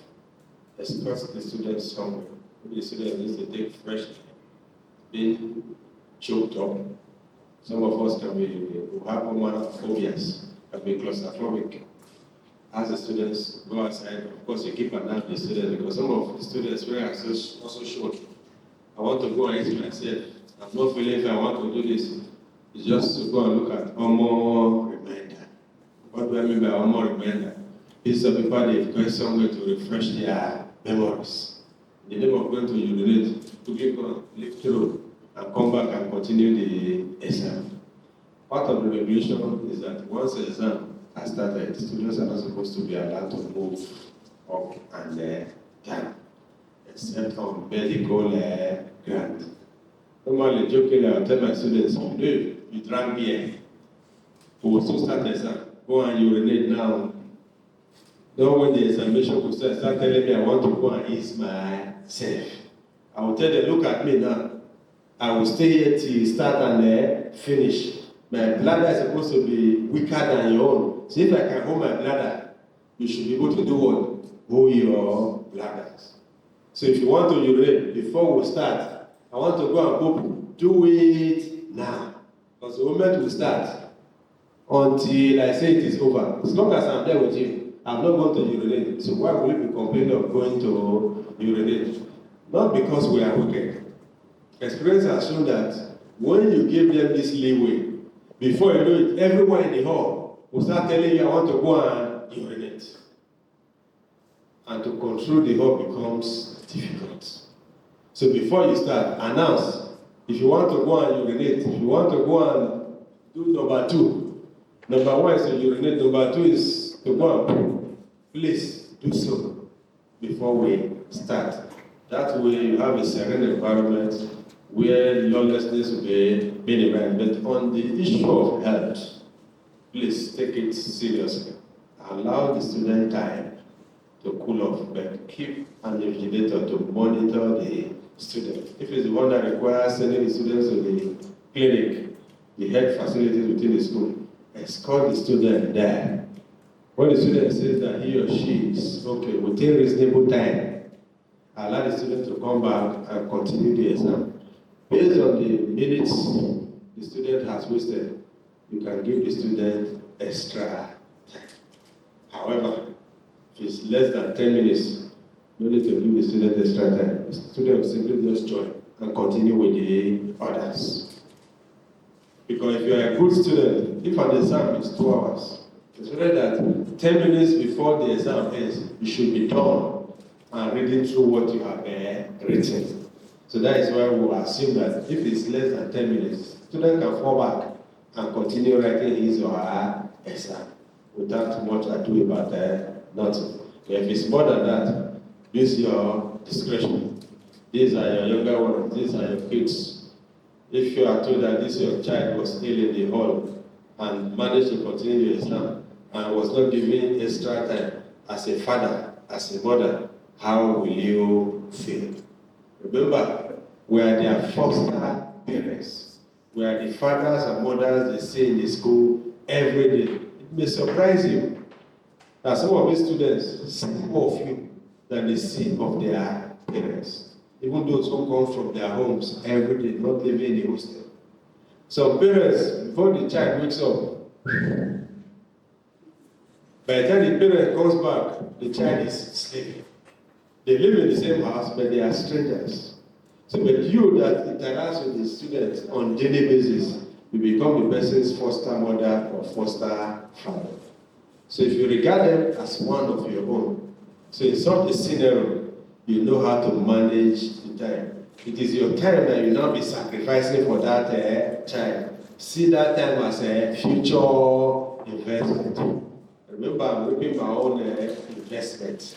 Escort the student somewhere. Maybe the student needs to take fresh time. Being choked up. Some of us can be, who have pulmonary phobias, can be claustrophobic. As the students go outside, of course, you keep an eye on the students because some of the students were also shown. I want to go and eat myself. I'm not feeling if I want to do this. It's just to go and look at Omo reminder. What do I mean by Omo reminder? These are people they've gone somewhere to refresh their memories. In the name of going to urinate, to get on, live through, and come back and continue the exam. Part of the regulation is that once the exam has started, students are not supposed to be allowed to move up and down, except on medical grant. Normally, jokingly, I'll tell my students, you drank beer, we will still start the exam. Go and urinate now. Don't when the examination will start telling me I want to go and ease myself. I will tell them, look at me now. I will stay here till you start and finish. My bladder is supposed to be weaker than your own. So if I can hold my bladder, you should be able to do what? Hold your bladders. So if you want to urinate before we start, I want to go and poop. Do it now. Because the moment we start, until I say it is over, as long as I'm there with you, I'm not going to urinate. So why will you be complaining of going to urinate? Not because we are wicked. Experience has shown that when you give them this leeway, before you know it, everyone in the hall will start telling you, I want to go and urinate. And to control the hall becomes difficult. So before you start, announce. If you want to go and urinate, if you want to go and do number 2, number 1 is to urinate, number 2 is to go and poop. Please do so before we start. That way you have a serene environment where lawlessness will be minimized. But on the issue of health, please take it seriously. Allow the student time to cool off, but keep an invigilator to monitor the student. If it's the one that requires sending the students to the clinic, the health facilities within the school, escort the student there. When the student says that he or she is okay, within reasonable time, allow the student to come back and continue the exam. Based on the minutes the student has wasted, you can give the student extra time. However, if it's less than 10 minutes, no need to give the student extra time. The student will simply just join and continue with the others. Because if you are a good student, if an exam is 2 hours, it's better that 10 minutes before the exam ends, you should be done and reading through what you have written. So that is why we will assume that if it's less than 10 minutes, student can fall back and continue writing his or her exam without much ado about nothing. But if it's more than that, use your discretion. These are your younger ones, these are your kids. If you are told that this your child was still in the hall and managed to continue the exam and was not given extra time as a father, as a mother, how will you feel? Remember, we are their foster parents. We are the fathers and mothers they see in the school every day. It may surprise you that some of these students see more of you than they see of their parents. Even those who come from their homes every day, not living in the hostel. Some parents, before the child wakes up, by the time the parent comes back, the child is sleeping. They live in the same house, but they are strangers. So, but you that interacts with the students on daily basis, you become the person's foster mother or foster father. So if you regard them as one of your own, so in such a scenario, you know how to manage the time. It is your time that you now be sacrificing for that child. See that time as a future investment. Remember, I'm making my own investment.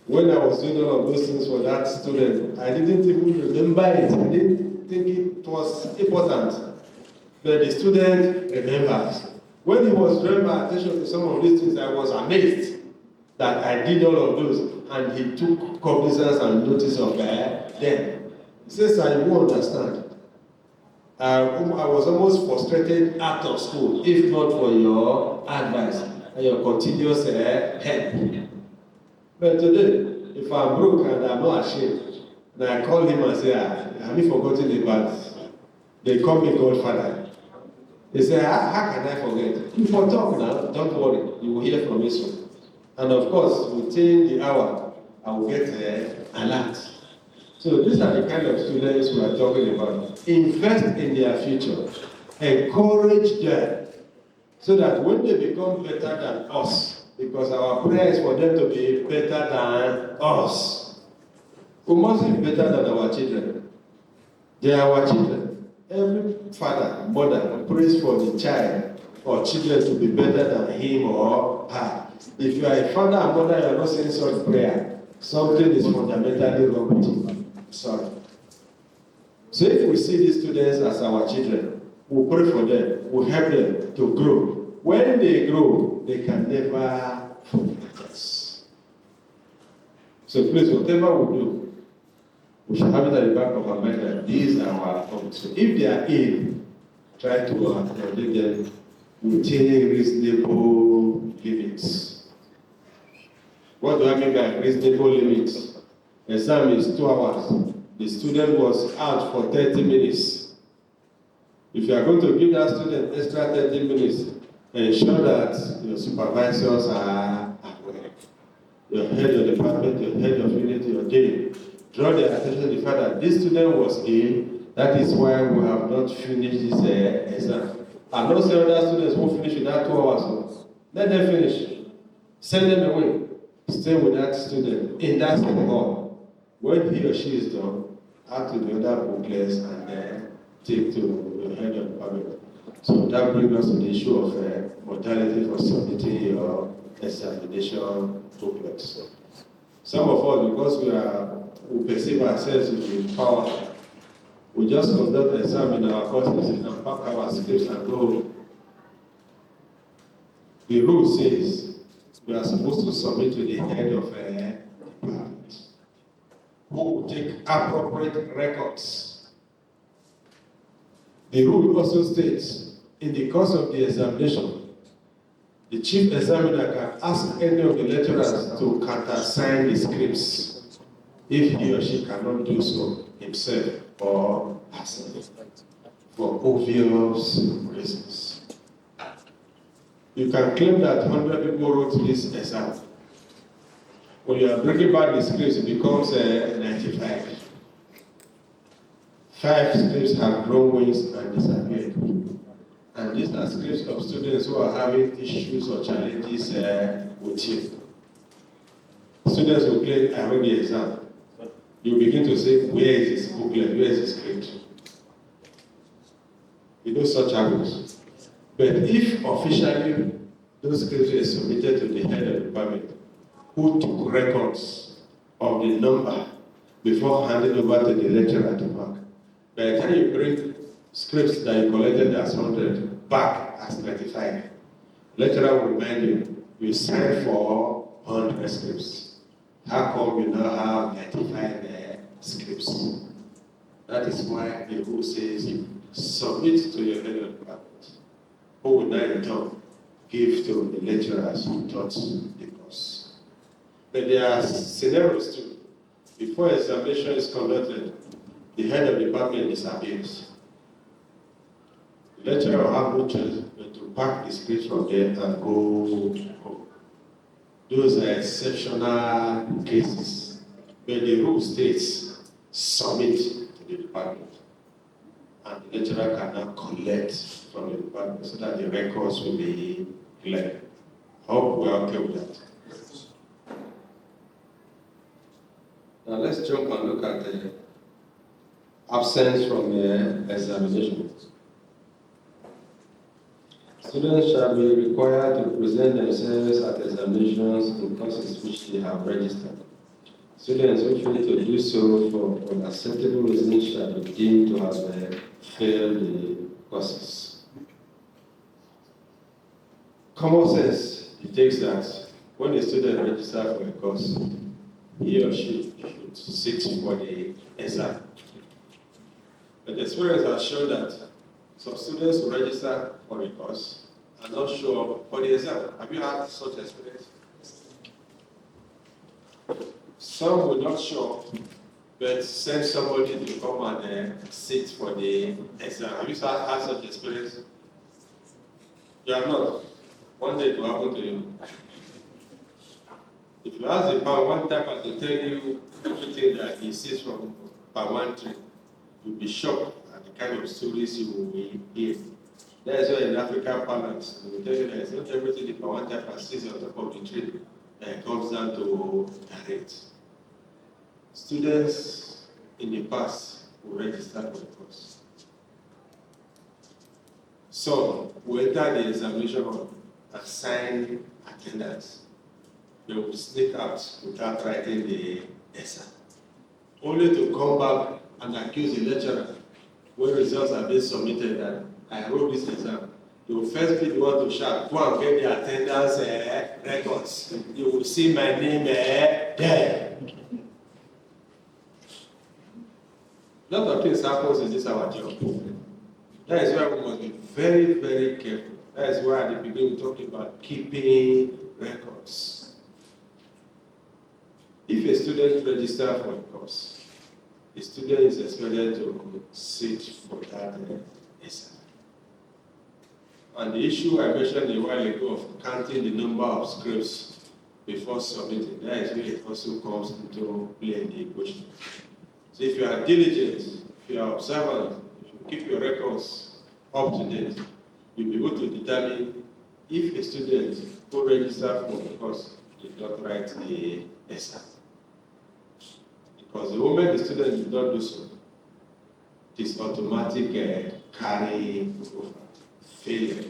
When I was doing all of those things for that student, I didn't even remember it. I didn't think it was important. But the student remembers. When he was drawing my attention to some of these things, I was amazed that I did all of those. And he took cognizance and notice of them. He says, I won't understand. I was almost frustrated out of school, if not for your advice and your continuous help. But today, if I'm broke and I'm not ashamed, and I call him and say, have you forgotten about? They call me Godfather. They say, how can I forget? If I talk now, don't worry, you will hear from me soon. And of course, within the hour, I will get alert. So these are the kind of students we are talking about. Invest in their future. Encourage them so that when they become better than us, because our prayer is for them to be better than us. We must be better than our children. They are our children. Every father, mother prays for the child or children to be better than him or her. If you are a father and mother, you are not saying such prayer, something is fundamentally wrong with you. Sorry. So if we see these students as our children, we'll pray for them, we'll help them to grow. When they grow, they can never forget us. So please, whatever we do, we should have it at the back of our mind that these are our homes. So if they are ill, try to accommodate them within reasonable limits. What do I mean by reasonable limits? Exam is 2 hours. The student was out for 30 minutes. If you are going to give that student extra 30 minutes, ensure that your supervisors are aware. Your head of department, your head of unit, your dean. Draw their attention to the fact that this student was ill. That is why we have not finished this exam. And not say other students won't finish without 2 hours. So let them finish. Send them away. Stay with that student in that same hall. When he or she is done, add to the other booklets and then take to the head of department. So that brings us to the issue of modality for submitting your examination booklets. Some of us, because we perceive ourselves to be powerful, we just conduct exam in our courses and pack our scripts and go home. The rule says we are supposed to submit to the head of department, who will take appropriate records. The rule also states, in the course of the examination, the chief examiner can ask any of the lecturers to countersign the scripts if he or she cannot do so himself or herself for obvious reasons. You can claim that 100 people wrote this exam. When you are bringing back the scripts, it becomes 95. 5 scripts have grown wings and disappeared. And these are scripts of students who are having issues or challenges with you. Students will claim, I wrote the exam. You begin to say, where is this booklet? Where is this script? You know such happens. But if officially those scripts were submitted to the head of the department, who took records of the number before handing over to the lecturer to mark, by the time you bring scripts that you collected as 100 back as 95, lecturer will remind you, you signed for 100 scripts. How come you now have 95 scripts? That is why the rule says submit to your head of department, who will now in turn give to the lecturers who taught the course. But there are scenarios too. Before examination is conducted, the head of the department disappears. The lecturer will have no choice but to pack the scripts from there and go home. those are exceptional cases where the rule states submit to the department, and the lecturer can now collect from the department so that the records will be clear. Hope we are okay with that. Now let's jump and look at the absence from the examination. Students shall be required to present themselves at examinations in courses which they have registered. Students who fail to do so for unacceptable reasons shall be deemed to have failed the courses. Common sense dictates that when a student registers for a course, he or she should sit for the exam. But the experience has shown that some students who register for a course are not sure for the exam. Have you had such experience? Some were not sure, but send somebody to come and sit for the exam. Have you had such experience? You have not. One day it will happen to you. If you ask the power one time I can tell you everything that he sees from per 1 tree, you'll be shocked at the kind of stories you will hear. That is why in African parlance, they will tell you that it's not everything the per 1 type sees on top of the tree comes down to direct. Students in the past will register for the course. So we enter the examination hall and sign attendance. They will sneak out without writing the exam, only to come back and accuse the lecturer when results have been submitted that I wrote this exam. They will first be the one to shout, go and get the attendance records. You will see my name there. A lot of things happens in this our job. That is why we must be very, very careful. That is why at the beginning we talked about keeping records. If a student registers for a course, the student is expected to sit for that exam. And the issue I mentioned a while ago of counting the number of scripts before submitting, that is where it also comes into play in the equation. So if you are diligent, if you are observant, if you keep your records up to date, you'll be able to determine if a student who registered for the course did not write the exam. Because the moment the student did not do so, it is automatic carry over, failure,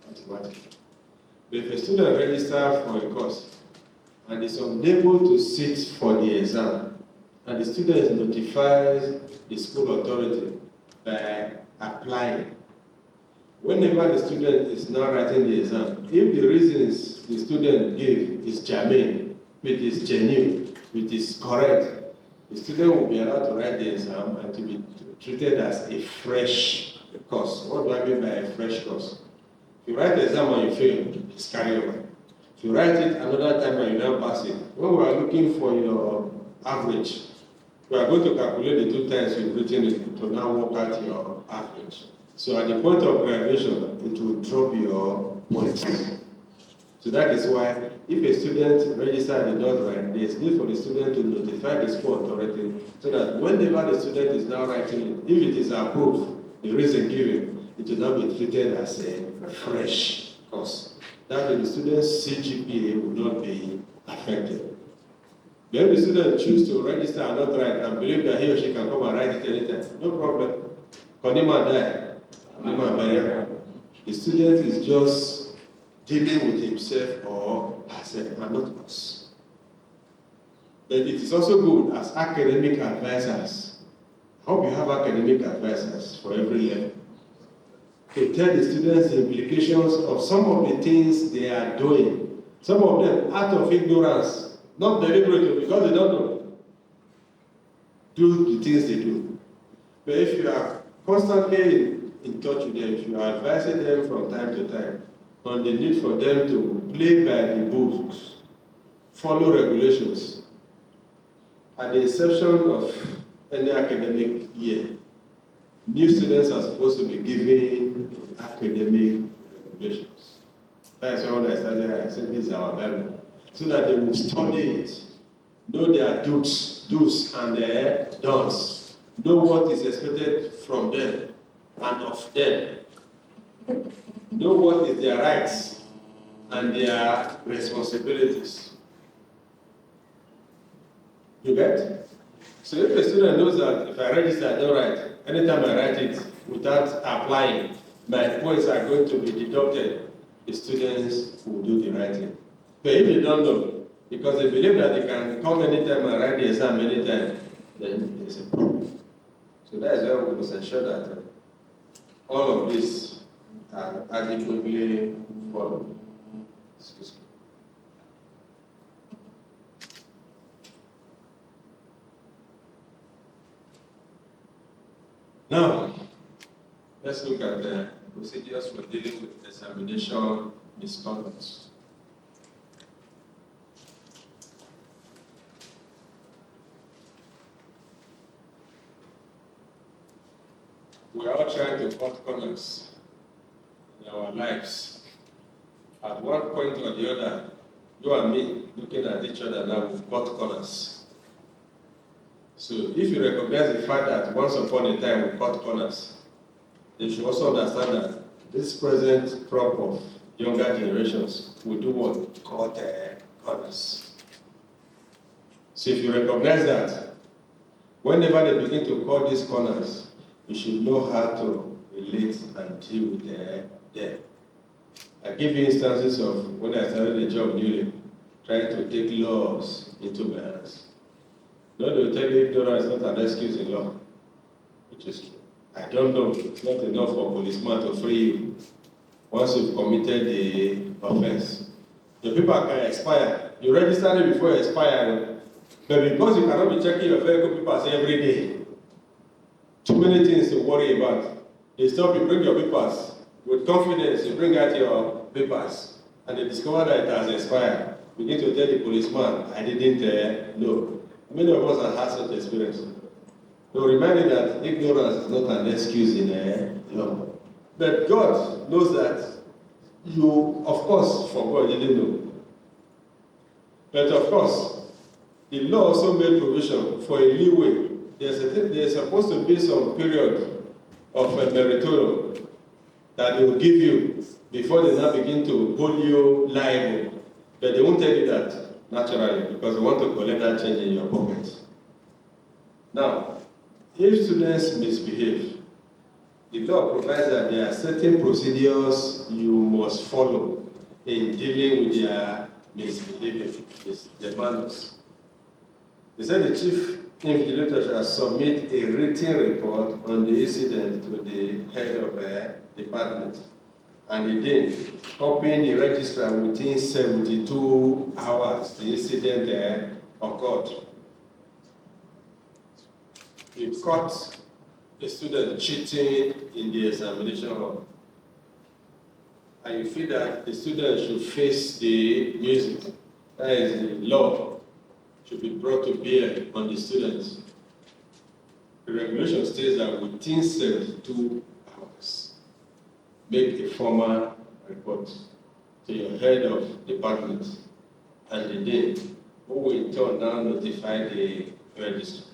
automatic. But if a student registers for a course and is unable to sit for the exam, and the student notifies the school authority by applying, whenever the student is not writing the exam, if the reasons the student gave is germane, it is genuine, it is correct, the student will be allowed to write the exam and to be treated as a fresh course. What do I mean by a fresh course? If you write the exam and you fail, it's carry over. If you write it another time and you don't pass it, when we are looking for your average, we are going to calculate the 2 times you've written it to now work out your average. So at the point of graduation, it will drop your points. So that is why if a student registers and does write, there is need for the student to notify the school authority so that whenever the student is now writing it, if it is approved, the reason given, it will not be treated as a fresh course. That means the student's CGPA will not be affected. But if the student chooses to register and not write and believe that he or she can come and write it anytime, no problem. Konima die, Konima bury. The student is just dealing with himself or herself and not us. But it is also good as academic advisors. I hope you have academic advisors for every level to tell the students the implications of some of the things they are doing. Some of them out of ignorance, not deliberately because they don't know, do the things they do. But if you are constantly in touch with them, if you are advising them from time to time on the need for them to play by the books, follow regulations, at the inception of any academic year, new students are supposed to be given academic regulations. That's why when I started, I said this is our Bible. so that they will study it, know their do's and their don'ts, know what is expected from them and of them, know what is their rights and their responsibilities. You get? So if a student knows that if I register, I don't write, anytime I write it without applying, my points are going to be deducted, the students will do the writing. But if they don't know, because they believe that they can come anytime and write the exam anytime, then there's a problem. So that is why we must ensure that all of this are adequately followed. Excuse me. Now, let's look at the procedures for dealing with examination misconduct. We are all trying to cut corners in our lives. At one point or the other, you and me looking at each other now, we've cut corners. So if you recognize the fact that once upon a time we cut corners, you should also understand that this present crop of younger generations will do what? Cut corners. So if you recognize that, whenever they begin to cut these corners, you should know how to relate and deal with them. I give you instances of when I started the job newly, trying to take laws into my hands. No, they will tell you ignorance is not an excuse in law, which is true. I don't know, it's not enough for a policeman to free you once you've committed the offense. The paper can expire. You register it before it expires, but because you cannot be checking your vehicle papers every day, too many things to worry about. They stop you, bring your papers. With confidence, you bring out your papers, and they discover that it has expired. You need to tell the policeman, I didn't know. Many of us have had such experience. So remind you that ignorance is not an excuse in law. But God knows that you, of course, for God, didn't know. But of course, the law also made provision for a leeway. There's supposed to be some period of meritorium that they will give you before they now begin to hold you liable. But they won't tell you that naturally because they want to collect that change in your pocket. Now, if students misbehave, the law provides that there are certain procedures you must follow in dealing with their misbehavior, the manners. They said the chief invigilator shall submit a written report on the incident to the head of a department, and then copying the registrar within 72 hours the incident occurred. You caught a student cheating in the examination hall, and you feel that the student should face the music, that is the law, should be brought to bear on the students. The regulation states that within 72 hours, make a formal report to your head of department, and the day who will in turn now notify the registrar.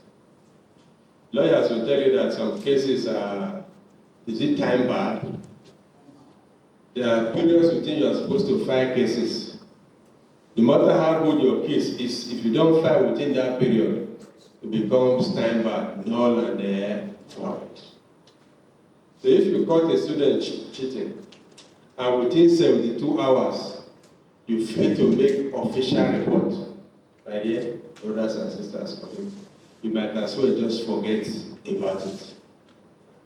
Lawyers will tell you that some cases are, is it time barred? There are periods within you are supposed to file cases. No matter how good your case is, if you don't file within that period, it becomes time barred, null and void. So if you caught a student cheating, and within 72 hours, you fail to make official report, my dear brothers and sisters, you might as well just forget about it.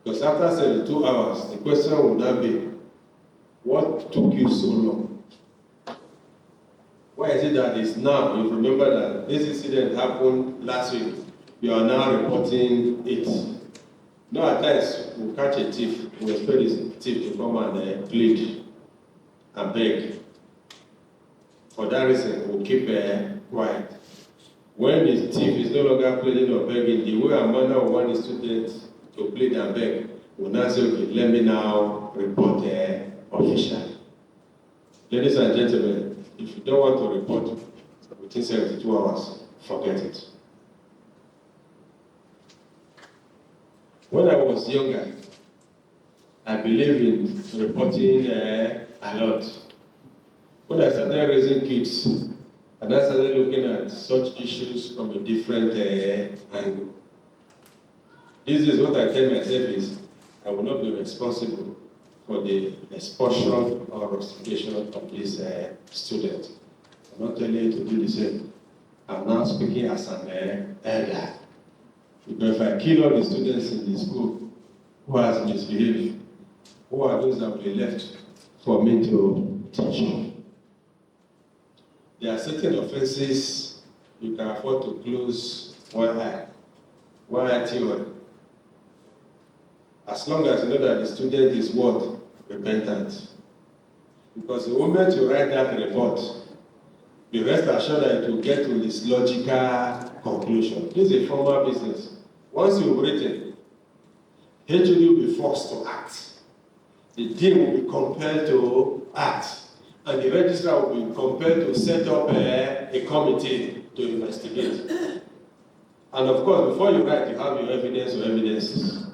Because after 72 hours, the question will now be, what took you so long? Why is it that it's now, you remember that this incident happened last week, you are now reporting it? No, at times, we'll catch a thief, we'll expect this thief to come and plead and beg. For that reason, we'll keep quiet. When the thief is no longer pleading or begging, the way and manner we want the student to plead and beg, we'll now say, okay, let me now report officially. Ladies and gentlemen, if you don't want to report, within 72 hours, forget it. When I was younger, I believed in reporting a lot. When I started raising kids, and I started looking at such issues from a different angle. This is what I tell myself is, I will not be responsible for the expulsion or rustication of this student. I'm not telling you to do the same. I'm now speaking as an elder. Because if I kill all the students in the school who has misbehaved, who are those that will be left for me to teach? There are certain offenses you can afford to close one eye theory. As long as you know that the student is what? Repentant. Because the moment you write that report, be rest assured that it will get to this logical conclusion. This is a formal business. Once you've written, HOD will be forced to act. The dean will be compelled to act. And the registrar will be compelled to set up a committee to investigate. And of course, before you write, you have your evidence or evidences.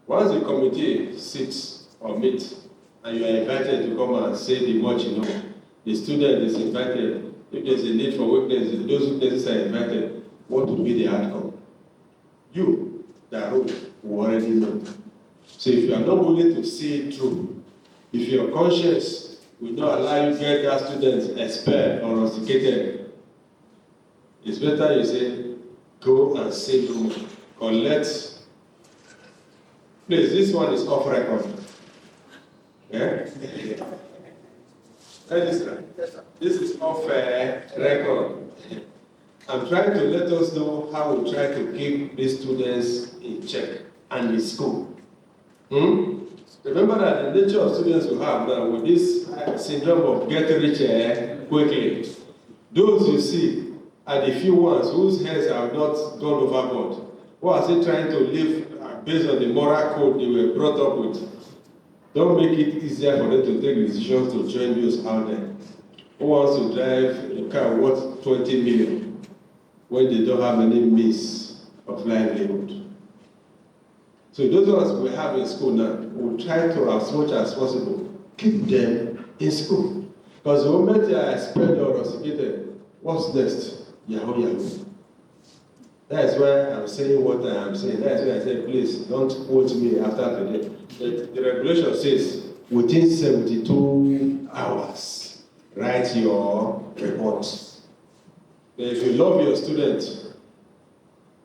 Once the committee sits or meets, and you are invited to come and say the much you know, the student is invited. If there's a need for witnesses, those witnesses are invited. What will be the outcome? You, the road, will already know. So if you are not willing to see it through, if your conscience will not allow you to get that student expelled or rusticated, it's better you say, go and say no more. Collect. Please, this one is off record. Yeah? Registrar, this is off record. I'm trying to let us know how we try to keep these students in check and in school. Remember that the nature of students we have now with this syndrome of get rich quickly. Those you see are the few ones whose heads have not gone overboard. Who are still trying to live based on the moral code they were brought up with. Don't make it easier for them to take decisions to join those out there. Who wants to drive a car worth 20 million when they don't have any means of livelihood? So those ones we have in school now, we'll try to, as much as possible, keep them in school. Because the moment they are expelled or rusticated, what's next? Yahoo, yahoo. That's why I'm saying what I am saying. That's why I said, please, don't quote me after today. The regulation says, within 72 hours, write your report. If you love your student,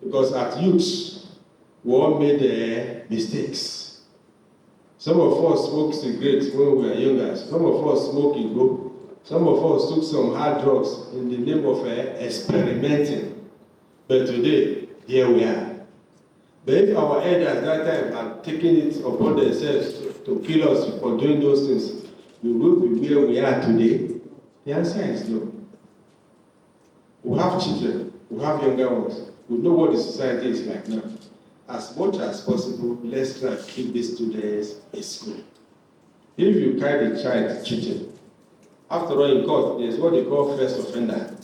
because at youth, we all made mistakes. Some of us smoked cigarettes when we were younger. Some of us smoked Igbo. Some of us took some hard drugs in the name of experimenting. But today, here we are. But if our elders that time had taken it upon themselves to kill us for doing those things, we will be where we are today. The answer is no. We have children, we have younger ones. We know what the society is like now. As much as possible, let's try to keep these students in school. If you catch a child cheating, after all in court, there's what they call first offender.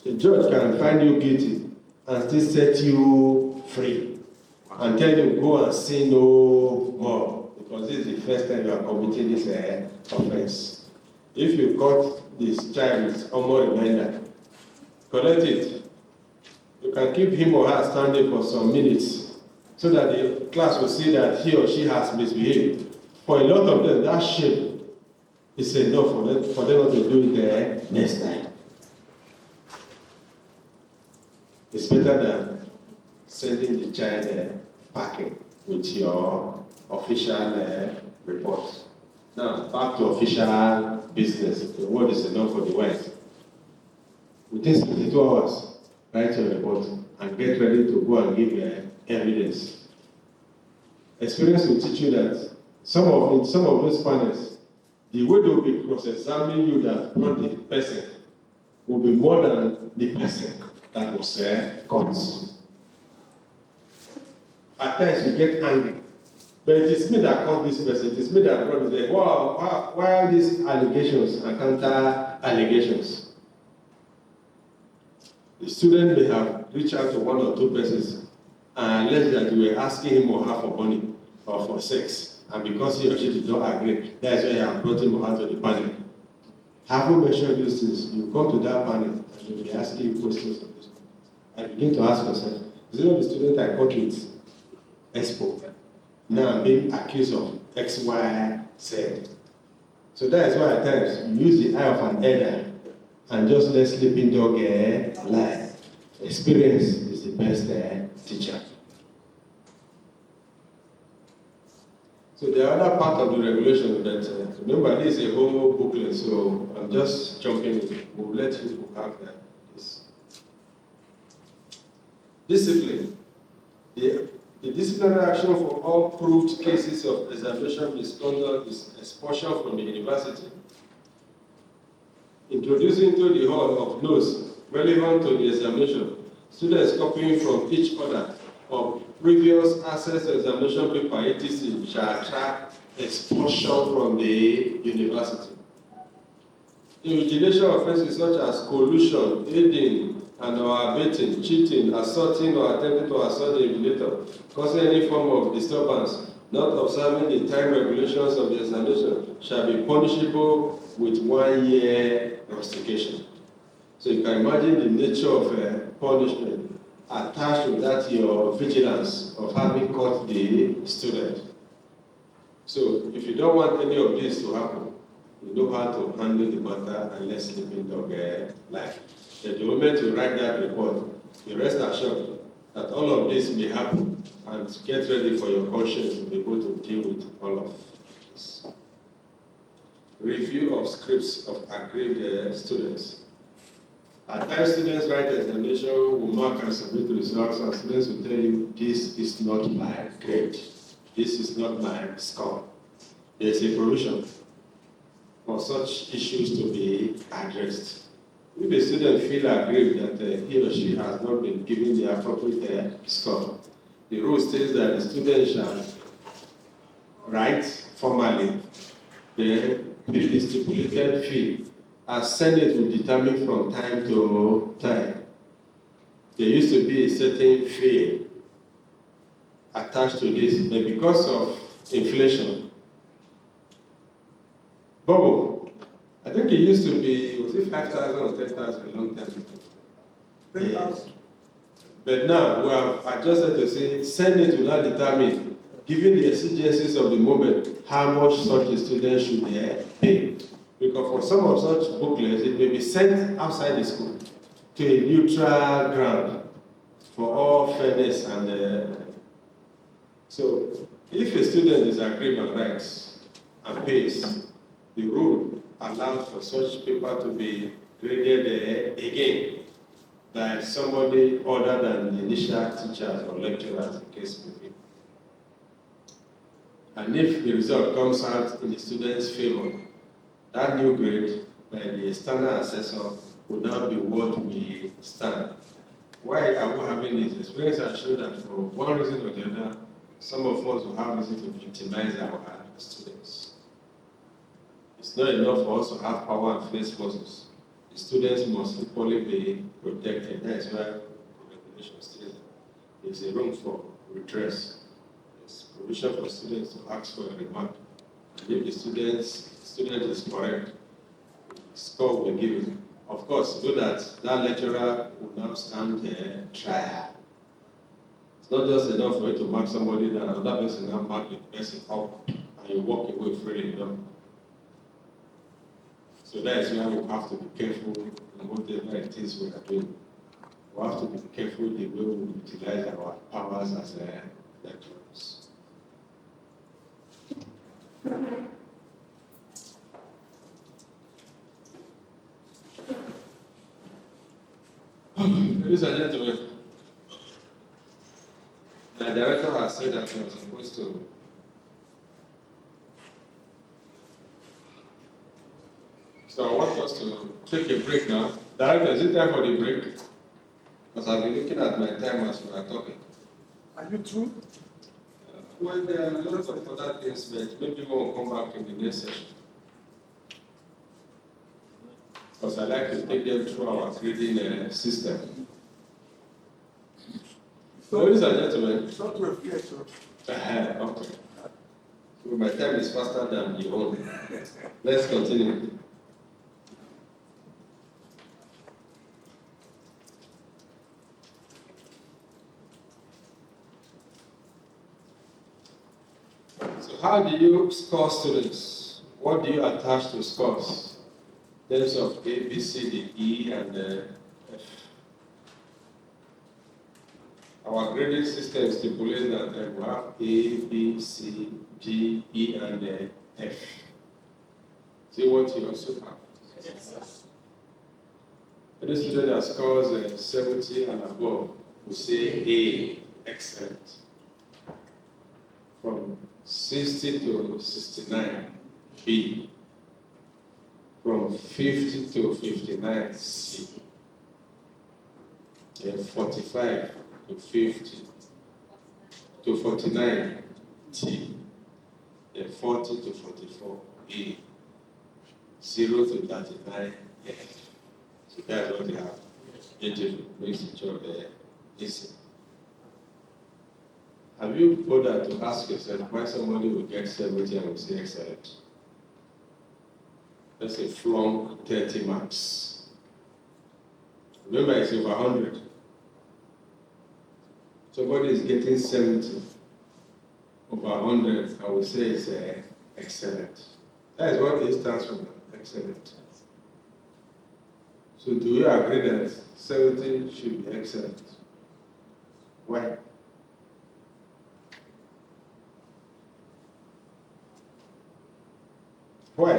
The judge can find you guilty and still set you free and tell you go and sin no more, because this is the first time you are committing this offense. If you caught this child with common reminder, collect it. You can keep him or her standing for some minutes so that the class will see that he or she has misbehaved. For a lot of them, that shame is enough for them not to do it next time. It's better than sending the child packing with your official report. Now, back to official business. The word is enough for the West. Within 72 hours, write your report and get ready to go and give evidence. Experience will teach you that some of those panels, the way they will be cross-examining you that brought the person will be more than the person that was caught. At times you get angry. But it is me that caught this person, it is me that brought this. Why are these allegations and counter allegations? the student may have reached out to one or two persons and alleged that you were asking him or her for money or for sex. And because he or she did not agree, that's why you have brought him or her to the panel. Having mentioned these things, you come to that panel and you'll be asking you questions of this. And begin to ask yourself, is it not the student I caught with Expo? Now I'm being accused of X, Y, Z. So that is why at times you use the eye of an elder and just let sleeping dog lie. Experience is the best teacher. So the other part of the regulation that, remember this is a whole booklet, so I'm just jumping in. We'll let you have this. Discipline. The disciplinary action for all proved cases of examination misconduct is expulsion from the university. Introducing into the hall of notes relevant to the examination, students copying from each other of previous access to examination paper etc. shall attract expulsion from the university. Invigilation offences such as collusion, aiding and or abetting, cheating, assaulting or attempting to assault the invigilator, causing any form of disturbance, not observing the time regulations of the examination shall be punishable with 1 year rustication. So you can imagine the nature of punishment attached to that your vigilance of having caught the student. So if you don't want any of this to happen, you know how to handle the matter and let sleeping dog lie. The moment you write that report, you rest assured that all of this may happen and get ready for your conscience to be able to deal with all of this. Review of scripts of aggrieved students. At times, students write examination, will mark and submit results, and students will tell you, this is not my grade. This is not my score. There is a provision for such issues to be addressed. If a student feels aggrieved that he or she has not been given the appropriate score, the rule states that the student shall write formally the stipulated fee, as Senate will determine from time to time. There used to be a certain fee attached to this, but because of inflation, bubble, I think it used to be, was it 5,000 or 10,000 a long time ago? 10,000. But now we have adjusted to say Senate will now determine, given the exigencies of the moment, how much such a student should pay. Because for some of such booklets, it may be sent outside the school to a neutral ground for all fairness and so if a student is aggrieved and writes and pays, the rule allows for such paper to be graded again by somebody other than the initial teachers or lecturers, the case may be. And if the result comes out in the student's favor, that new grade by the external assessor will now be what we stand. Why are we having this experience? I show that for one reason or the other, some of us will have reason to victimize our students. It's not enough for us to have power and face muscles. The students must equally be protected. That's why the regulation states there's a room for redress. There's provision for students to ask for a remark. And if the student is correct, score will be given. Of course, so that lecturer will now stand trial. It's not just enough for you to mark somebody down, another person now mark the person up, and you walk away freely. So that is why we have to be careful in whatever it is we are doing. We have to be careful the way we utilize our powers as lecturers. Ladies and gentlemen, the director has said that we are supposed to so I want us to take a break now. Director, is it time for the break? Because I've been looking at my time as we are talking. Are you through? Well, there are lots of other things, but maybe we will come back in the next session. Because I like to take them through our grading system. Ladies and gentlemen, It's not to a fear, so. okay. So my time is faster than your own. Let's continue. So how do you score students? What do you attach to scores? In terms of A, B, C, D, E, and F. Our grading system stipulates that we have A, B, C, D, E, and F. See what you also have. Yes. Any student that scores 70 and above will say A, excellent. From 60 to 69, B. From 50 to 59, C. And 45 to 50 to 49, T. And 40 to 44, E. 0 to 39, F. So that's what they have. Interview, makes job easy. Have you bothered to ask yourself why somebody will get 70 and will say excellent? Let's say flunk 30 marks. Remember, it's over 100. Somebody is getting 70 over 100, I will say it's excellent. That is what it stands for, excellent. So do you agree that 70 should be excellent? Why? Why?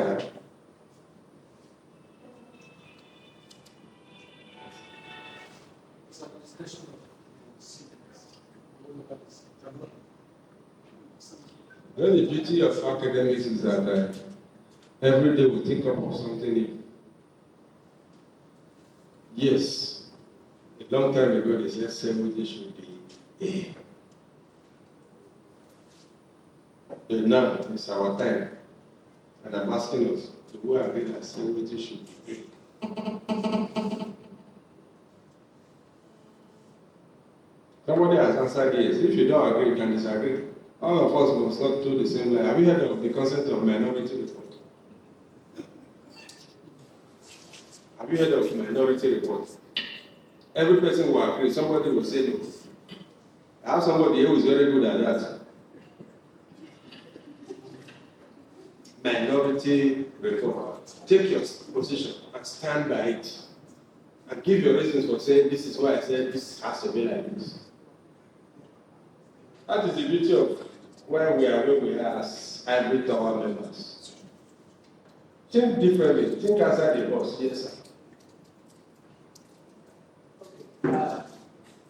It's a discussion of Well, the beauty of academics is that every day we think up of something new. Yes, a long time ago they said 70 should be A. But now it's our time. And I'm asking us, do we agree that 70 should be A? Somebody has answered yes. If you don't agree, you can disagree. All of us must not do the same line. Have you heard of the concept of minority report? Have you heard of minority report? Every person will agree, somebody will say no. I have somebody who is very good at that. Minority report. Take your position and stand by it. And give your reasons for saying this is why I said this has to be like this. That is the beauty of where we are as hybrid tower members. Think differently. Think outside the box. Yes, sir. Thank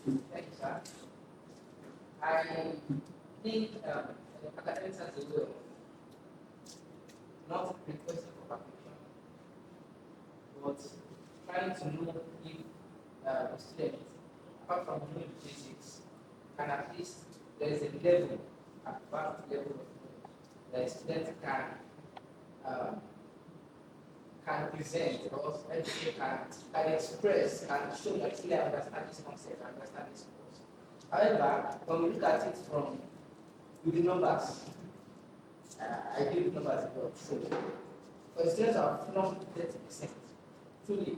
you, sir. I think academics as a will not requesting for perfection, but trying to know if the student, apart from knowing the basics, and at least there is a level, advanced level of knowledge that a student can present or can express and show that actually I understand this concept, I understand this course. However, when we look at it from with the numbers, I deal with numbers a lot. So for students are not 30%, truly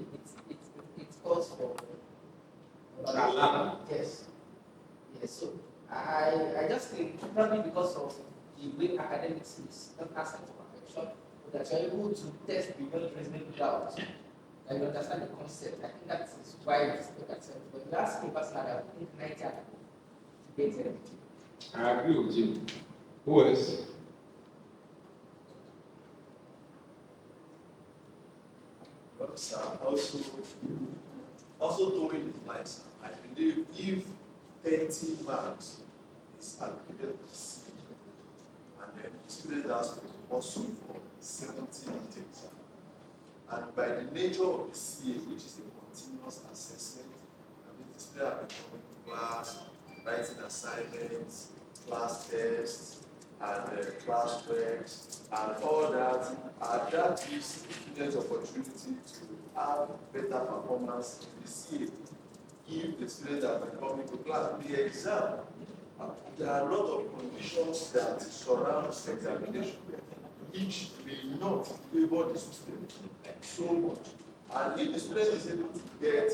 it calls for yes. Yes. So I just think probably because of the way academics is not asking for perfection, that you're able to test beyond reasonable doubt. And you understand the concept. I think that is why it's look at it. But you ask me personally, I think 90 and debate everything. I agree with you. Who else? Well, sir, also doing the lines, I believe if 30 marks is allocated to C, and then the student has to also for 70 items. And by the nature of the CA, which is a continuous assessment, I mean, the student are coming to class, writing assignments, class tests, and class works, and all that, and that gives students opportunity to have better performance in the CA. if the students are coming to class, the exam, there are a lot of conditions that surround examination, which may not favor the student so much. And if the student is able to get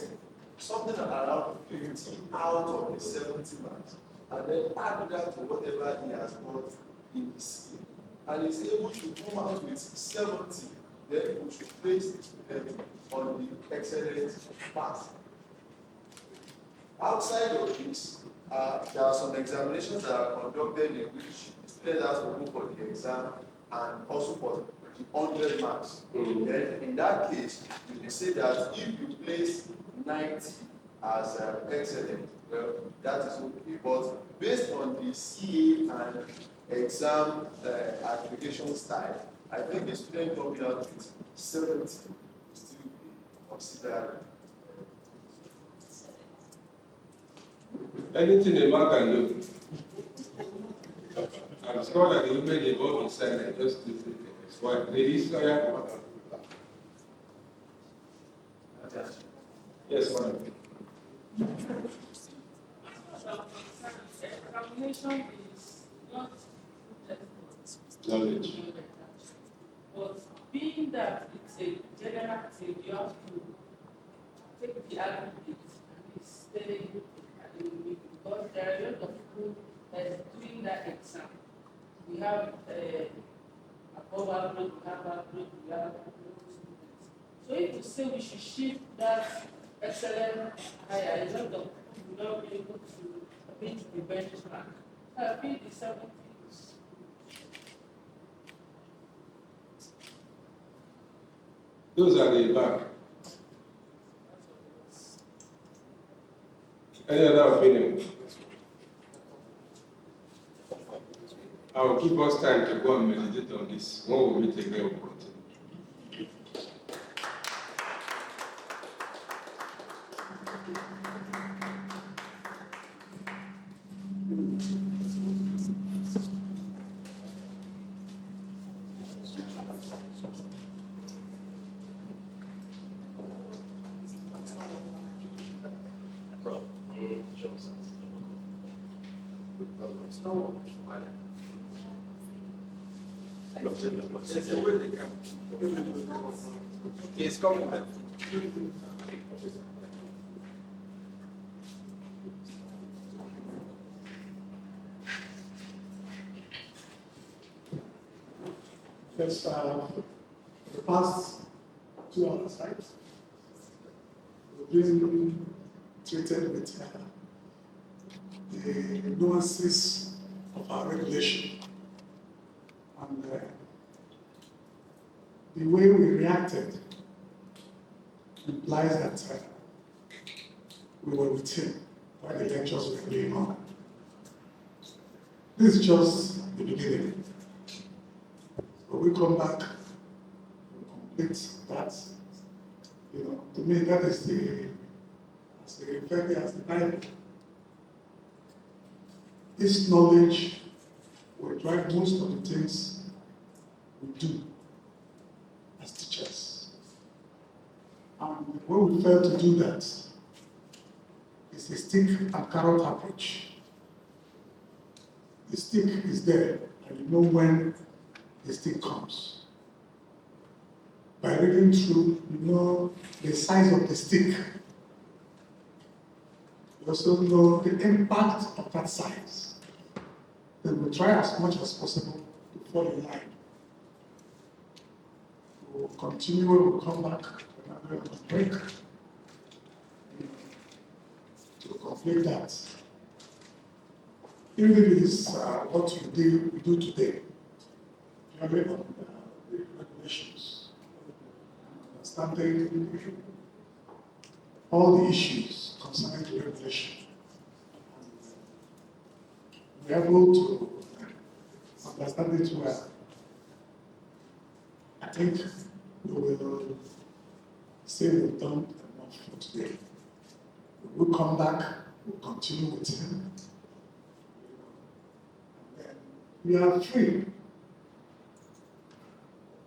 something around 50 out of the 70 marks, and then add that to whatever he has got in his skill, and is able to come out with 70, then we should place the student on the excellent path. Outside of this, there are some examinations that are conducted in which students have to go for the exam and also for the 100 marks. Then in that case, you can say that if you place 90 as excellent, well, that is okay. But based on the CA and exam application style, I think the student coming out with 70 will still be considered. Anything a man can do. I'm sure that the women they both decided just to take it. Why? Ladies, yes, one. Examination is not Knowledge. but being that it's a general thing, you have to take the argument and stay because there are a lot of people that is doing that exam. We have above average, we have average, we have students. So if you say we should shift that excellent higher, a lot of people will not be able to meet the benchmark. So I feel the 70 is Those are the back. Any other opinion? I will give us time to go and meditate on this. When we meet again, we'll continue. He's coming back. Yes, the past 2 hours, right? We've been treated with the nuances of our regulation and the way we reacted implies that we were with him while the lectures were going on. This is just the beginning. But we come back to complete that. You know, to me, that is as they refer to as the Bible. This knowledge will drive most of the things we do as teachers. And when we fail to do that, it's a stick and carrot approach. The stick is there, and you know when the stick comes. By reading through, you know the size of the stick. You also know the impact of that size. Then we try as much as possible to fall in line. We'll continue, we'll come back when I'm break to complete that. Even if it is what we do today, you have the regulations, understanding all the issues concerning the regulation. We're able to understand it well. I think we will say we've done enough for today. We'll come back, we'll continue with him. And then we are free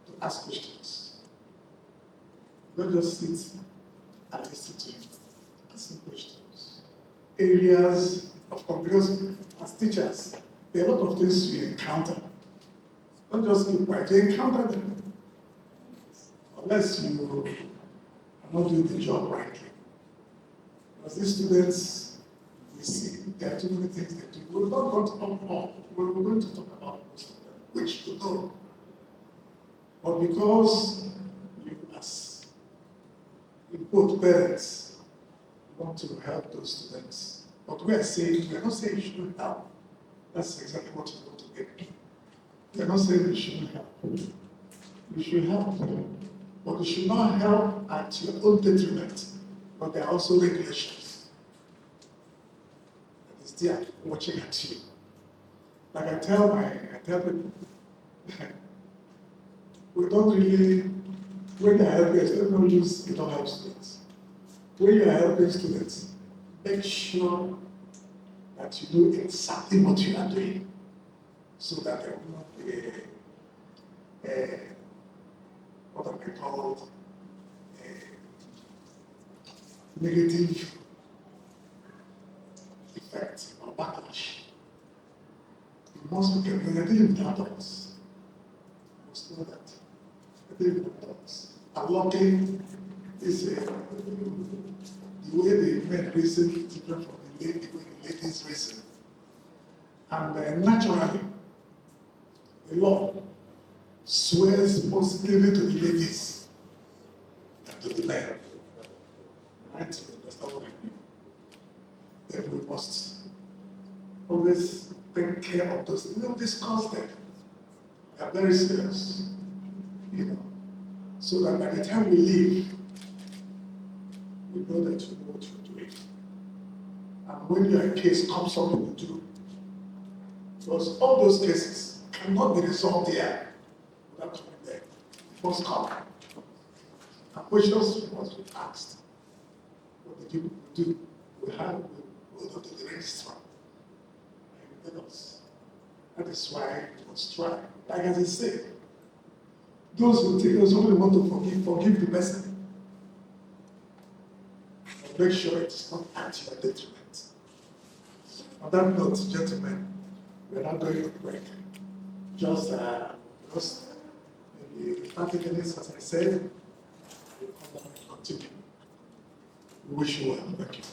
to ask questions. Not just sit and listen to him, asking questions. areas of because as teachers, there are a lot of things you encounter. Don't just keep quiet, you encounter them. Unless you are not doing the job rightly. Because these students, we see there are too many things they do. We're not going to talk more. We're going to talk about most of them, which you know. But because you, as both parents, want to help those students, but we are not saying you shouldn't help. That's exactly what you want to get. We are not saying you shouldn't help. You should help, but you should not help at your own detriment. But there are also regulations that is there watching at you. Like I tell people, we don't really, when you're helping, especially don't use, you don't help students. When you're helping students, make sure that you do exactly what you are doing so that there will not be what are they called, negative effect or backlash. You must be careful. You're dealing with adults. You must know that. You're dealing with adults. Unlocking is the way the men reason is different from the way the ladies reason. And naturally, the law swears positively to the ladies and to the men. Right? That's not what I mean. Then we must always take care of those. We will discuss them. They are very serious. So that by the time we leave, we know that you know what you're doing. And when your case comes up, you do. Because all those cases cannot be resolved here without coming there. First come. And questions must be asked. What did you do? We go to the registrar. And tell us. That is why we must try. Like as I say, those who take us only want to forgive the person. But make sure it's not at your detriment. On that note, gentlemen, we're not going to break. Just because maybe 30 minutes, as I said, we'll come back and continue. We wish you well. Thank you.